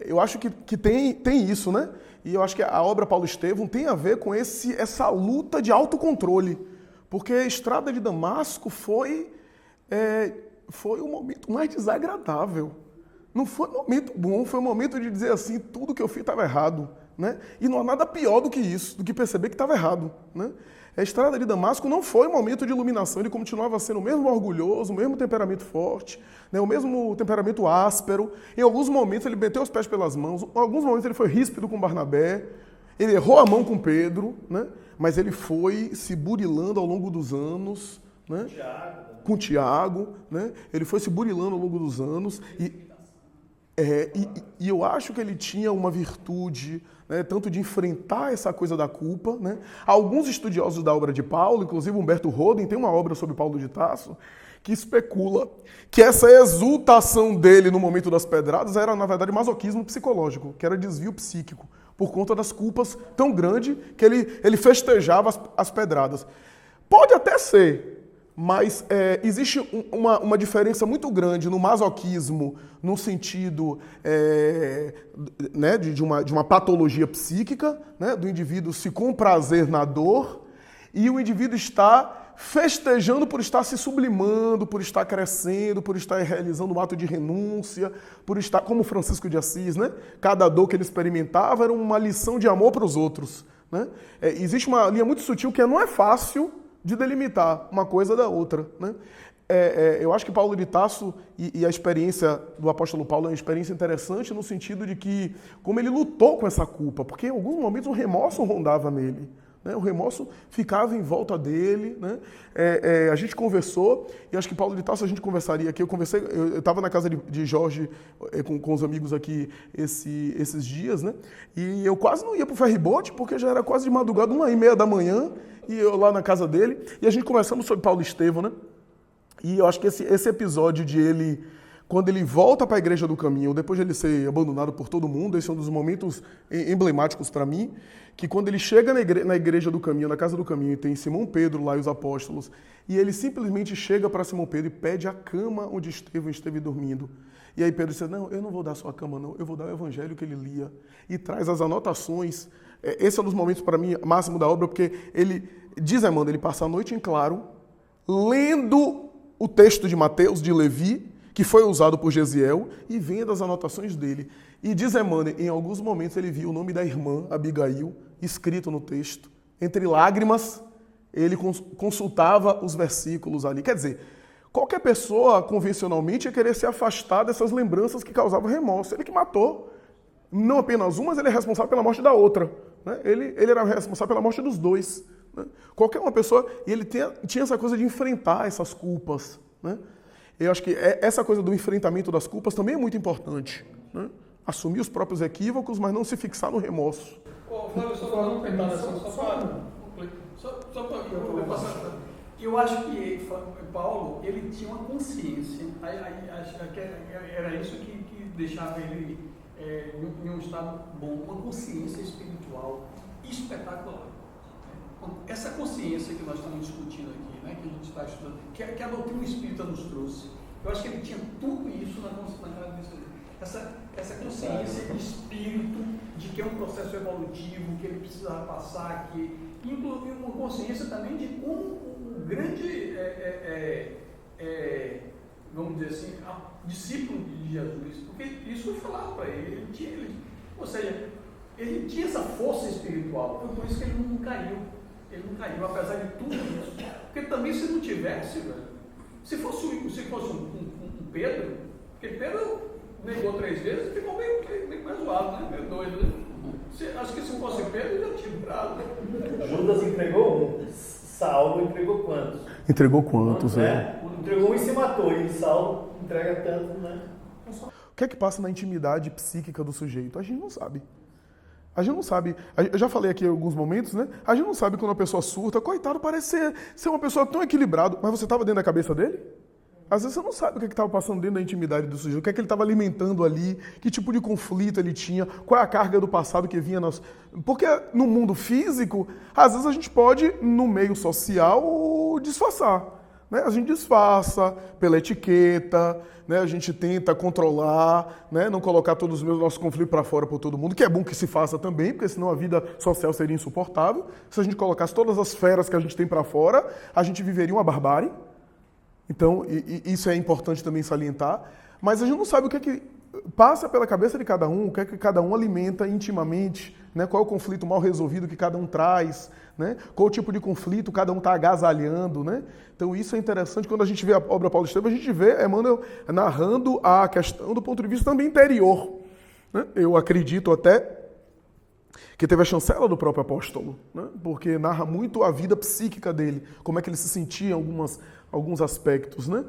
A: eu acho que tem isso, né? E eu acho que a obra Paulo Estevão tem a ver com essa luta de autocontrole. Porque a estrada de Damasco foi o momento mais desagradável. Não foi um momento bom, foi um momento de dizer assim, tudo que eu fiz estava errado. Né? E não há nada pior do que isso, do que perceber que estava errado. Né? A estrada de Damasco não foi um momento de iluminação, ele continuava sendo o mesmo orgulhoso, o mesmo temperamento forte, né? O mesmo temperamento áspero. Em alguns momentos ele meteu os pés pelas mãos, em alguns momentos ele foi ríspido com Barnabé, ele errou a mão com Pedro, né? Mas ele foi se burilando ao longo dos anos, né? Com Tiago, né? Ele foi se burilando ao longo dos anos e eu acho que ele tinha uma virtude, né, tanto de enfrentar essa coisa da culpa. Né? Alguns estudiosos da obra de Paulo, inclusive Humberto Roden, tem uma obra sobre Paulo de Tarso, que especula que essa exultação dele no momento das pedradas era, na verdade, masoquismo psicológico, que era desvio psíquico, por conta das culpas tão grandes que ele festejava as pedradas. Pode até ser, mas existe uma diferença muito grande no masoquismo, no sentido né, de uma patologia psíquica, né, do indivíduo se comprazer na dor, e o indivíduo está festejando por estar se sublimando, por estar crescendo, por estar realizando um ato de renúncia, por estar, como Francisco de Assis, né? Cada dor que ele experimentava era uma lição de amor para os outros. Né? Existe uma linha muito sutil que não é fácil de delimitar uma coisa da outra. Né? Eu acho que Paulo de Tarso e a experiência do apóstolo Paulo é uma experiência interessante no sentido de que, como ele lutou com essa culpa, porque em alguns momentos o remorso rondava nele. Né? O remorso ficava em volta dele. Né? A gente conversou, e acho que Paulo de Tarso a gente conversaria aqui. Eu estava na casa de Jorge com os amigos aqui esses dias, né? E eu quase não ia para o ferryboat, porque já era quase de madrugada, 1h30 da manhã, e eu lá na casa dele, e a gente conversamos sobre Paulo Estevão, né? E eu acho que esse episódio de ele, quando ele volta para a Igreja do Caminho, depois de ele ser abandonado por todo mundo, esse é um dos momentos emblemáticos para mim, que quando ele chega na Igreja do Caminho, na Casa do Caminho, e tem Simão Pedro lá e os apóstolos, e ele simplesmente chega para Simão Pedro e pede a cama onde Estevão esteve dormindo. E aí Pedro disse, não, eu não vou dar sua cama não, eu vou dar o evangelho que ele lia. E traz as anotações. Esse é um dos momentos, para mim, máximo da obra, porque ele, diz Emmanuel, ele passa a noite em claro, lendo o texto de Mateus, de Levi, que foi usado por Gesiel, e vendo as anotações dele. E diz Emmanuel, em alguns momentos ele viu o nome da irmã, Abigail, escrito no texto. Entre lágrimas, ele consultava os versículos ali. Quer dizer, qualquer pessoa, convencionalmente, ia querer se afastar dessas lembranças que causavam remorso. Ele que matou não apenas uma, mas ele é responsável pela morte da outra. Né? Ele era responsável pela morte dos dois. Né? Qualquer uma pessoa, e ele tinha essa coisa de enfrentar essas culpas. Né? Eu acho que essa coisa do enfrentamento das culpas também é muito importante. Né? Assumir os próprios equívocos, mas não se fixar no remorso.
F: Flávio, só para não comentar, só para eu passar. Eu acho que Paulo, ele tinha uma consciência, acho que era isso que deixava ele em um estado bom, uma consciência espiritual espetacular. Essa consciência que nós estamos discutindo aqui, né, que a gente está estudando, que a doutrina espírita nos trouxe, eu acho que ele tinha tudo isso na cabeça dele. Essa consciência de espírito, de que é um processo evolutivo, que ele precisava passar aqui, inclusive uma consciência também de como um grande, vamos dizer assim, discípulo de Jesus, porque isso foi falado para ele, ou seja, ele tinha essa força espiritual, foi por isso que ele não caiu. Ele não caiu, apesar de tudo isso. Porque também se não tivesse, velho, se fosse um Pedro, porque Pedro negou 3 vezes, ficou meio mais zoado, né? Meio doido, né? Acho que se fosse Pedro, já tinha brado, né?
E: Judas entregou 1, Saulo entregou quantos?
A: Entregou quantos,
E: Entregou 1 e se matou, e Saulo entrega tanto, né?
A: O que é que passa na intimidade psíquica do sujeito? A gente não sabe. A gente não sabe, eu já falei aqui em alguns momentos, né? A gente não sabe quando a pessoa surta, coitado, parece ser uma pessoa tão equilibrada, mas você estava dentro da cabeça dele? Às vezes você não sabe o que estava passando dentro da intimidade do sujeito, o que é que ele estava alimentando ali, que tipo de conflito ele tinha, qual é a carga do passado que vinha. Porque no mundo físico, às vezes a gente pode, no meio social, disfarçar. Né? A gente disfarça pela etiqueta, né? A gente tenta controlar, né? Não colocar todos os nossos conflitos para fora por todo mundo, que é bom que se faça também, porque senão a vida social seria insuportável. Se a gente colocasse todas as feras que a gente tem para fora, a gente viveria uma barbárie. Então, isso é importante também salientar. Mas a gente não sabe o que é que passa pela cabeça de cada um, o que é que cada um alimenta intimamente, né? Qual é o conflito mal resolvido que cada um traz, né? Qual o tipo de conflito cada um está agasalhando, né? Então isso é interessante. Quando a gente vê a obra Paulo Estevam, a gente vê Emmanuel narrando a questão do ponto de vista também interior. Né? Eu acredito até que teve a chancela do próprio apóstolo, né? Porque narra muito a vida psíquica dele, como é que ele se sentia em alguns aspectos, né?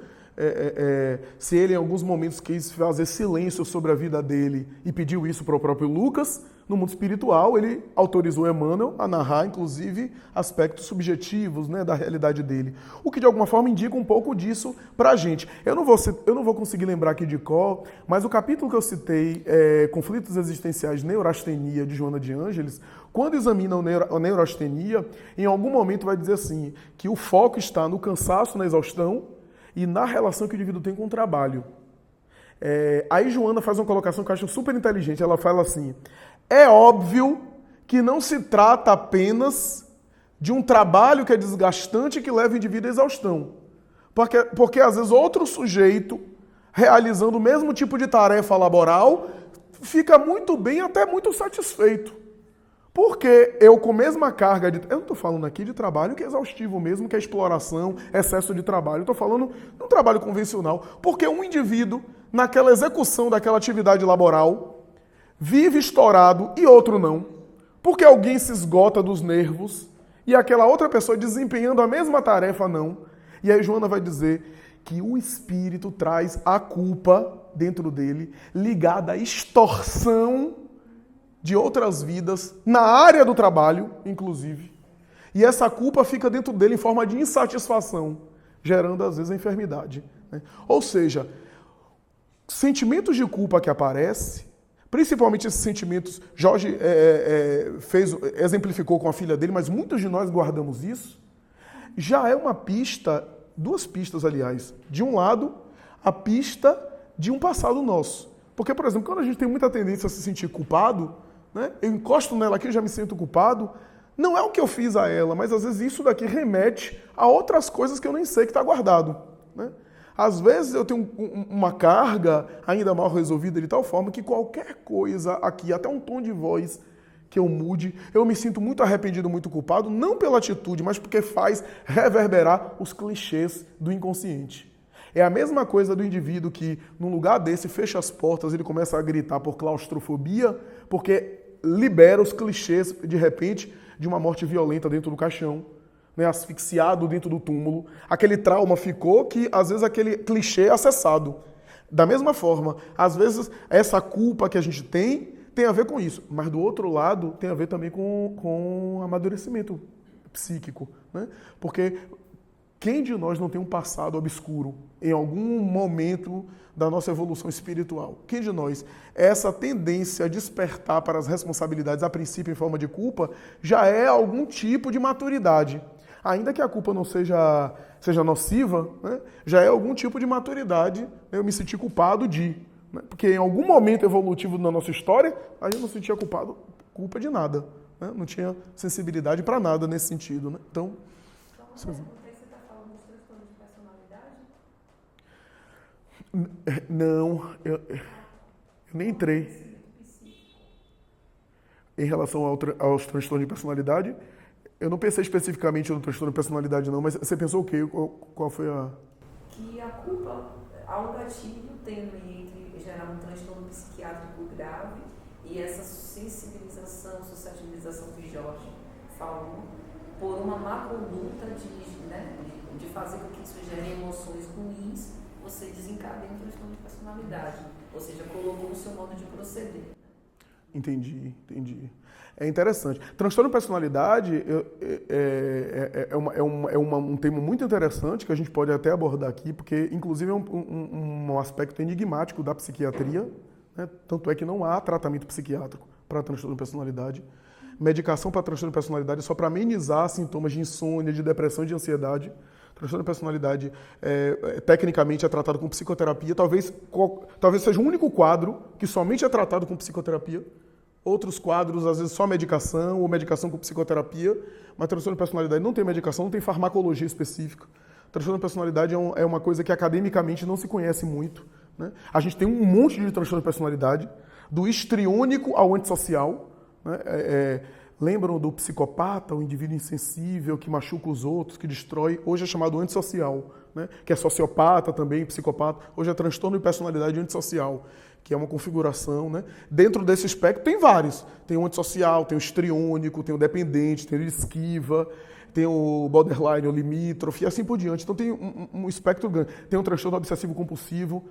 A: Se ele em alguns momentos quis fazer silêncio sobre a vida dele e pediu isso para o próprio Lucas, no mundo espiritual ele autorizou Emmanuel a narrar, inclusive, aspectos subjetivos, né, da realidade dele. O que de alguma forma indica um pouco disso para a gente. Eu não vou conseguir lembrar aqui de cor, mas o capítulo que eu citei, Conflitos Existenciais de Neurastenia, de Joana de Ângeles, quando examina a neurastenia, em algum momento vai dizer assim, que o foco está no cansaço, na exaustão, e na relação que o indivíduo tem com o trabalho. Aí Joana faz uma colocação que eu acho super inteligente. Ela fala assim, é óbvio que não se trata apenas de um trabalho que é desgastante e que leva o indivíduo à exaustão. Porque às vezes outro sujeito, realizando o mesmo tipo de tarefa laboral, fica muito bem, até muito satisfeito. Porque eu, com a mesma carga de... Eu não estou falando aqui de trabalho que é exaustivo mesmo, que é exploração, excesso de trabalho. Eu estou falando de um trabalho convencional. Porque um indivíduo, naquela execução daquela atividade laboral, vive estourado e outro não. Porque alguém se esgota dos nervos e aquela outra pessoa desempenhando a mesma tarefa não. E aí Joana vai dizer que o espírito traz a culpa dentro dele, ligada à extorsão de outras vidas, na área do trabalho, inclusive. E essa culpa fica dentro dele em forma de insatisfação, gerando, às vezes, a enfermidade. Né? Ou seja, sentimentos de culpa que aparecem, principalmente esses sentimentos, Jorge exemplificou com a filha dele, mas muitos de nós guardamos isso, já é uma pista, 2 pistas, aliás. De um lado, a pista de um passado nosso. Porque, por exemplo, quando a gente tem muita tendência a se sentir culpado, né? Eu encosto nela aqui e já me sinto culpado. Não é o que eu fiz a ela, mas às vezes isso daqui remete a outras coisas que eu nem sei que está guardado. Né? Às vezes eu tenho uma carga ainda mal resolvida de tal forma que qualquer coisa aqui, até um tom de voz que eu mude, eu me sinto muito arrependido, muito culpado, não pela atitude, mas porque faz reverberar os clichês do inconsciente. É a mesma coisa do indivíduo que, num lugar desse, fecha as portas, ele começa a gritar por claustrofobia, porque libera os clichês, de repente, de uma morte violenta dentro do caixão, né, asfixiado dentro do túmulo. Aquele trauma ficou que, às vezes, aquele clichê é acessado. Da mesma forma, às vezes, essa culpa que a gente tem a ver com isso. Mas, do outro lado, tem a ver também com amadurecimento psíquico. Né? Porque Quem de nós não tem um passado obscuro em algum momento da nossa evolução espiritual? Quem de nós? Essa tendência a despertar para as responsabilidades, a princípio em forma de culpa, já é algum tipo de maturidade. Ainda que a culpa não seja nociva, né, já é algum tipo de maturidade, né, eu me senti culpado de. Né, porque em algum momento evolutivo da nossa história, a gente não se sentia culpa de nada. Né, não tinha sensibilidade para nada nesse sentido. Né? Então,
B: você está falando dos transtornos de personalidade?
A: Não, eu nem entrei. Em relação aos transtornos de personalidade, eu não pensei especificamente no transtorno de personalidade não, mas você pensou o quê? Qual foi a...
B: Que a culpa, há um gatilho tênue entre gerar um transtorno psiquiátrico grave e essa sensibilização, suscetibilização que Jorge falou, por uma má conduta de fazer com que isso gere emoções ruins, você desencadeia um transtorno de personalidade, ou seja, colocou o seu modo de proceder.
A: Entendi. É interessante. Transtorno de personalidade é um tema muito interessante que a gente pode até abordar aqui, porque inclusive é um aspecto enigmático da psiquiatria, né? Tanto é que não há tratamento psiquiátrico para transtorno de personalidade. Medicação para transtorno de personalidade é só para amenizar sintomas de insônia, de depressão e de ansiedade. Transtorno de personalidade, tecnicamente, é tratado com psicoterapia. Talvez seja o único quadro que somente é tratado com psicoterapia. Outros quadros, às vezes, só medicação ou medicação com psicoterapia. Mas transtorno de personalidade não tem medicação, não tem farmacologia específica. Transtorno de personalidade é uma coisa que academicamente não se conhece muito. Né? A gente tem um monte de transtorno de personalidade, do histriônico ao antissocial. Né? Lembram do psicopata, o indivíduo insensível, que machuca os outros, que destrói? Hoje é chamado antissocial, né? Que é sociopata também, psicopata. Hoje é transtorno de personalidade antissocial, que é uma configuração. Né? Dentro desse espectro tem vários. Tem o antissocial, tem o histriônico, tem o dependente, tem o esquiva, tem o borderline, o limítrofe, e assim por diante. Então tem um espectro grande. Tem um transtorno obsessivo-compulsivo,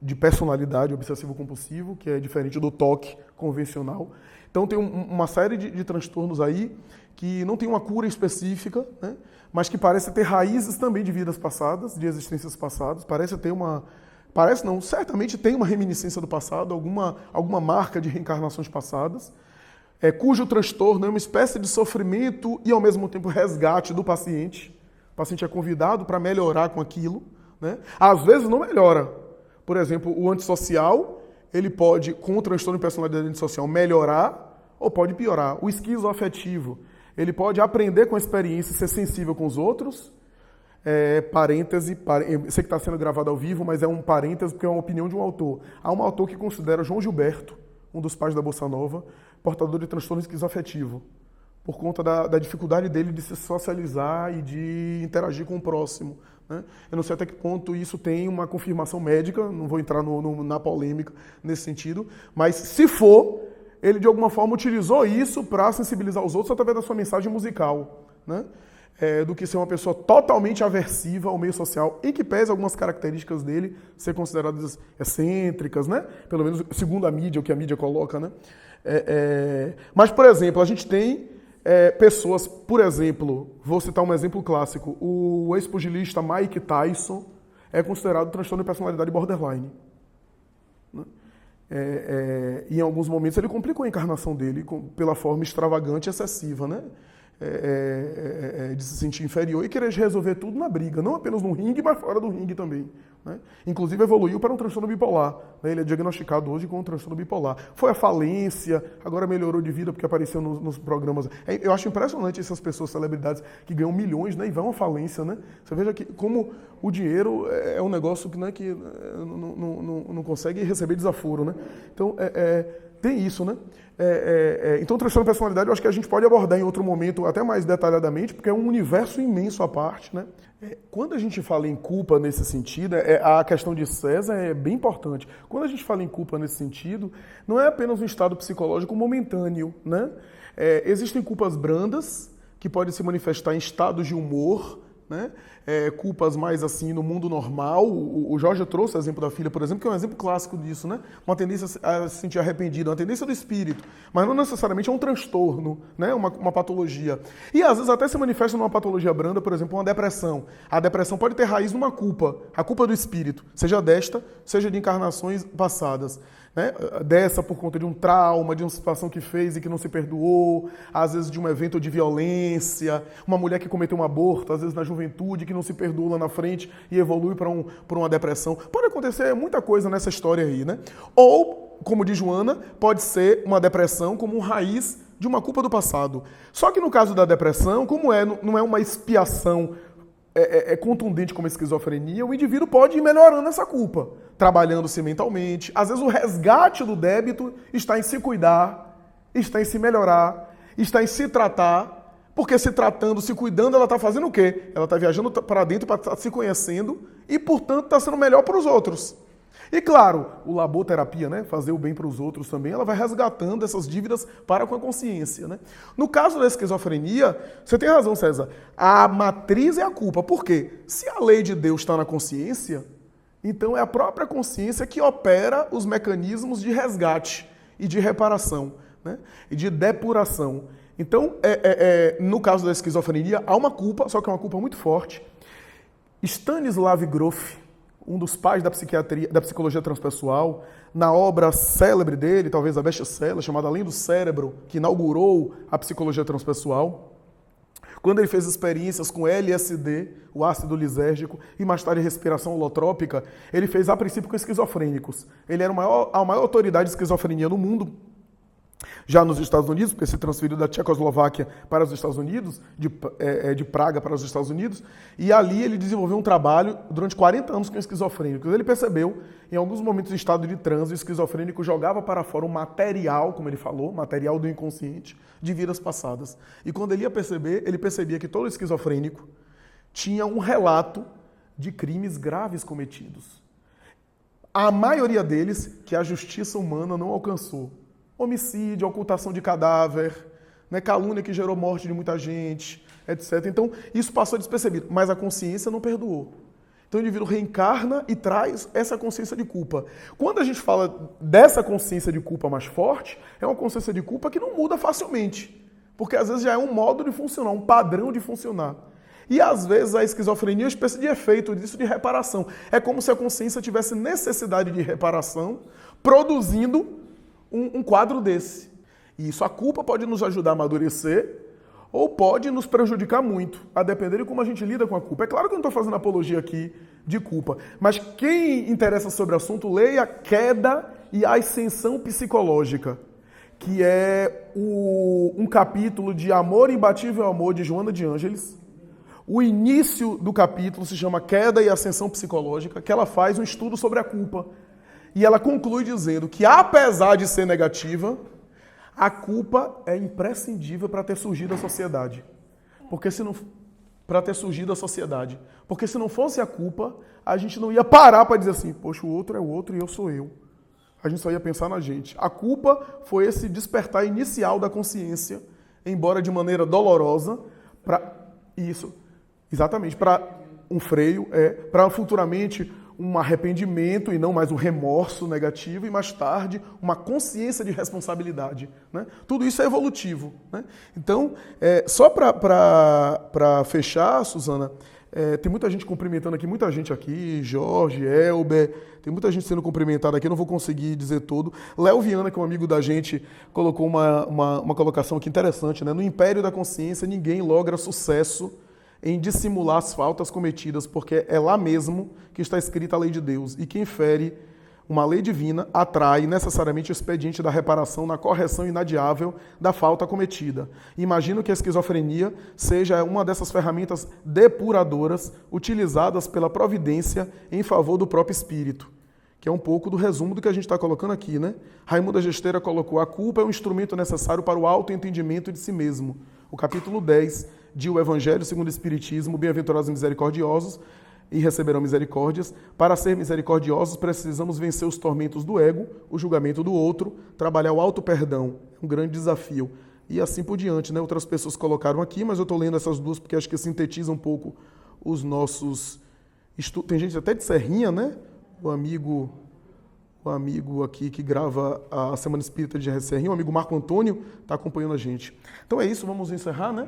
A: de personalidade obsessivo-compulsivo, que é diferente do TOC convencional. Então tem uma série de transtornos aí que não tem uma cura específica, né? Mas que parece ter raízes também de vidas passadas, de existências passadas. Certamente tem uma reminiscência do passado, alguma marca de reencarnações passadas, cujo transtorno é uma espécie de sofrimento e ao mesmo tempo resgate do paciente. O paciente é convidado para melhorar com aquilo, né? Às vezes não melhora. Por exemplo, o antissocial, ele pode, com o transtorno de personalidade antissocial, melhorar ou pode piorar. O esquizoafetivo, ele pode aprender com a experiência e ser sensível com os outros. Parêntese, eu sei que está sendo gravado ao vivo, mas é um parêntese porque é uma opinião de um autor. Há um autor que considera João Gilberto, um dos pais da Bossa Nova, portador de transtorno esquizoafetivo, por conta da dificuldade dele de se socializar e de interagir com o próximo. Né? Eu não sei até que ponto isso tem uma confirmação médica, não vou entrar na polêmica nesse sentido, mas se for, ele de alguma forma utilizou isso para sensibilizar os outros através da sua mensagem musical, né? Do que ser uma pessoa totalmente aversiva ao meio social, em que pese algumas características dele ser consideradas excêntricas, né? Pelo menos segundo a mídia, o que a mídia coloca. Né? Mas, por exemplo, a gente tem pessoas, por exemplo, vou citar um exemplo clássico, o ex-pugilista Mike Tyson é considerado transtorno de personalidade borderline. Né? E em alguns momentos ele complicou a encarnação dele pela forma extravagante e excessiva, né? De se sentir inferior e querer resolver tudo na briga, não apenas no ringue, mas fora do ringue também. Né? Inclusive evoluiu para um transtorno bipolar. Né? Ele é diagnosticado hoje com um transtorno bipolar. Foi a falência, agora melhorou de vida porque apareceu nos programas. Eu acho impressionante essas pessoas, celebridades, que ganham milhões, né, e vão à falência. Né? Você veja que como o dinheiro é um negócio que, né, que não consegue receber desaforo. Né? Então, tem isso, né? Então, transtorno de personalidade eu acho que a gente pode abordar em outro momento até mais detalhadamente, porque é um universo imenso à parte, né? Quando a gente fala em culpa nesse sentido, a questão de César é bem importante. Quando a gente fala em culpa nesse sentido, não é apenas um estado psicológico momentâneo, né? Existem culpas brandas, que podem se manifestar em estados de humor, né? culpas mais assim no mundo normal. O Jorge trouxe o exemplo da filha, por exemplo, que é um exemplo clássico disso, né? Uma tendência a se sentir arrependido, uma tendência do espírito, mas não necessariamente é um transtorno, né? Uma patologia. E às vezes até se manifesta numa patologia branda, por exemplo, uma depressão. A depressão pode ter raiz numa culpa, a culpa do espírito, seja desta, seja de encarnações passadas. Né? Dessa por conta de um trauma, de uma situação que fez e que não se perdoou, às vezes de um evento de violência, uma mulher que cometeu um aborto, às vezes na juventude, que não se perdoa lá na frente e evolui para uma depressão. Pode acontecer muita coisa nessa história aí, né? Ou, como diz Joana, pode ser uma depressão como raiz de uma culpa do passado. Só que no caso da depressão, como não é uma expiação contundente como a esquizofrenia, o indivíduo pode ir melhorando essa culpa, trabalhando-se mentalmente. Às vezes o resgate do débito está em se cuidar, está em se melhorar, está em se tratar, porque se tratando, se cuidando, ela está fazendo o quê? Ela está viajando para dentro, para estar se conhecendo e, portanto, está sendo melhor para os outros. E claro, o laboterapia, né, fazer o bem para os outros também, ela vai resgatando essas dívidas para com a consciência. Né? No caso da esquizofrenia, você tem razão, César, a matriz é a culpa. Por quê? Se a lei de Deus está na consciência, então é a própria consciência que opera os mecanismos de resgate e de reparação, né? E de depuração. Então, no caso da esquizofrenia, há uma culpa, só que é uma culpa muito forte. Stanislav Grof, um dos pais da psiquiatria, da psicologia transpessoal, na obra célebre dele, talvez a best-seller, chamada Além do Cérebro, que inaugurou a psicologia transpessoal, quando ele fez experiências com LSD, o ácido lisérgico, e mais tarde respiração holotrópica, ele fez a princípio com esquizofrênicos. Ele era a maior autoridade de esquizofrenia no mundo, já nos Estados Unidos, porque se transferiu da Tchecoslováquia para os Estados Unidos, de Praga para os Estados Unidos, e ali ele desenvolveu um trabalho durante 40 anos com esquizofrênicos. Ele percebeu, em alguns momentos em estado de transe, o esquizofrênico jogava para fora um material, como ele falou, material do inconsciente, de vidas passadas. E quando ele ia perceber, ele percebia que todo esquizofrênico tinha um relato de crimes graves cometidos. A maioria deles que a justiça humana não alcançou. Homicídio, ocultação de cadáver, né, calúnia que gerou morte de muita gente, etc. Então, isso passou despercebido, mas a consciência não perdoou. Então, o indivíduo reencarna e traz essa consciência de culpa. Quando a gente fala dessa consciência de culpa mais forte, é uma consciência de culpa que não muda facilmente, porque às vezes já é um modo de funcionar, um padrão de funcionar. E às vezes a esquizofrenia é uma espécie de efeito disso de reparação. É como se a consciência tivesse necessidade de reparação, produzindo um quadro desse. E isso, a culpa pode nos ajudar a amadurecer ou pode nos prejudicar muito, a depender de como a gente lida com a culpa. É claro que eu não estou fazendo apologia aqui de culpa, mas quem interessa sobre o assunto, leia Queda e a Ascensão Psicológica, que é um capítulo de Amor Imbatível Amor, de Joana de Ângeles. O início do capítulo se chama Queda e Ascensão Psicológica, que ela faz um estudo sobre a culpa. E ela conclui dizendo que, apesar de ser negativa, a culpa é imprescindível para ter surgido a sociedade. Para ter surgido a sociedade. Porque se não fosse a culpa, a gente não ia parar para dizer assim, poxa, o outro é o outro e eu sou eu. A gente só ia pensar na gente. A culpa foi esse despertar inicial da consciência, embora de maneira dolorosa, para isso. Exatamente, para um freio, para futuramente um arrependimento e não mais um remorso negativo e mais tarde uma consciência de responsabilidade. Né? Tudo isso é evolutivo. Né? Então, só para fechar, Suzana, tem muita gente cumprimentando aqui, Jorge, Elber, tem muita gente sendo cumprimentada aqui, eu não vou conseguir dizer tudo. Léo Viana, que é um amigo da gente, colocou uma colocação aqui interessante. Né? No império da consciência, ninguém logra sucesso em dissimular as faltas cometidas, porque é lá mesmo que está escrita a lei de Deus. E quem fere uma lei divina atrai necessariamente o expediente da reparação na correção inadiável da falta cometida. Imagino que a esquizofrenia seja uma dessas ferramentas depuradoras utilizadas pela providência em favor do próprio espírito, que é um pouco do resumo do que a gente está colocando aqui, né? Raimunda Gesteira colocou: a culpa é um instrumento necessário para o autoentendimento de si mesmo. O capítulo 10 de O Evangelho segundo o Espiritismo, bem-aventurados e misericordiosos, e receberão misericórdias. Para ser misericordiosos, precisamos vencer os tormentos do ego, o julgamento do outro, trabalhar o auto-perdão. Um grande desafio. E assim por diante, né? Outras pessoas colocaram aqui, mas eu estou lendo essas duas porque acho que sintetiza um pouco os nossos... Tem gente até de Serrinha, né? O amigo aqui que grava a Semana Espírita de Serrinha, o amigo Marco Antônio, está acompanhando a gente. Então é isso, vamos encerrar, né?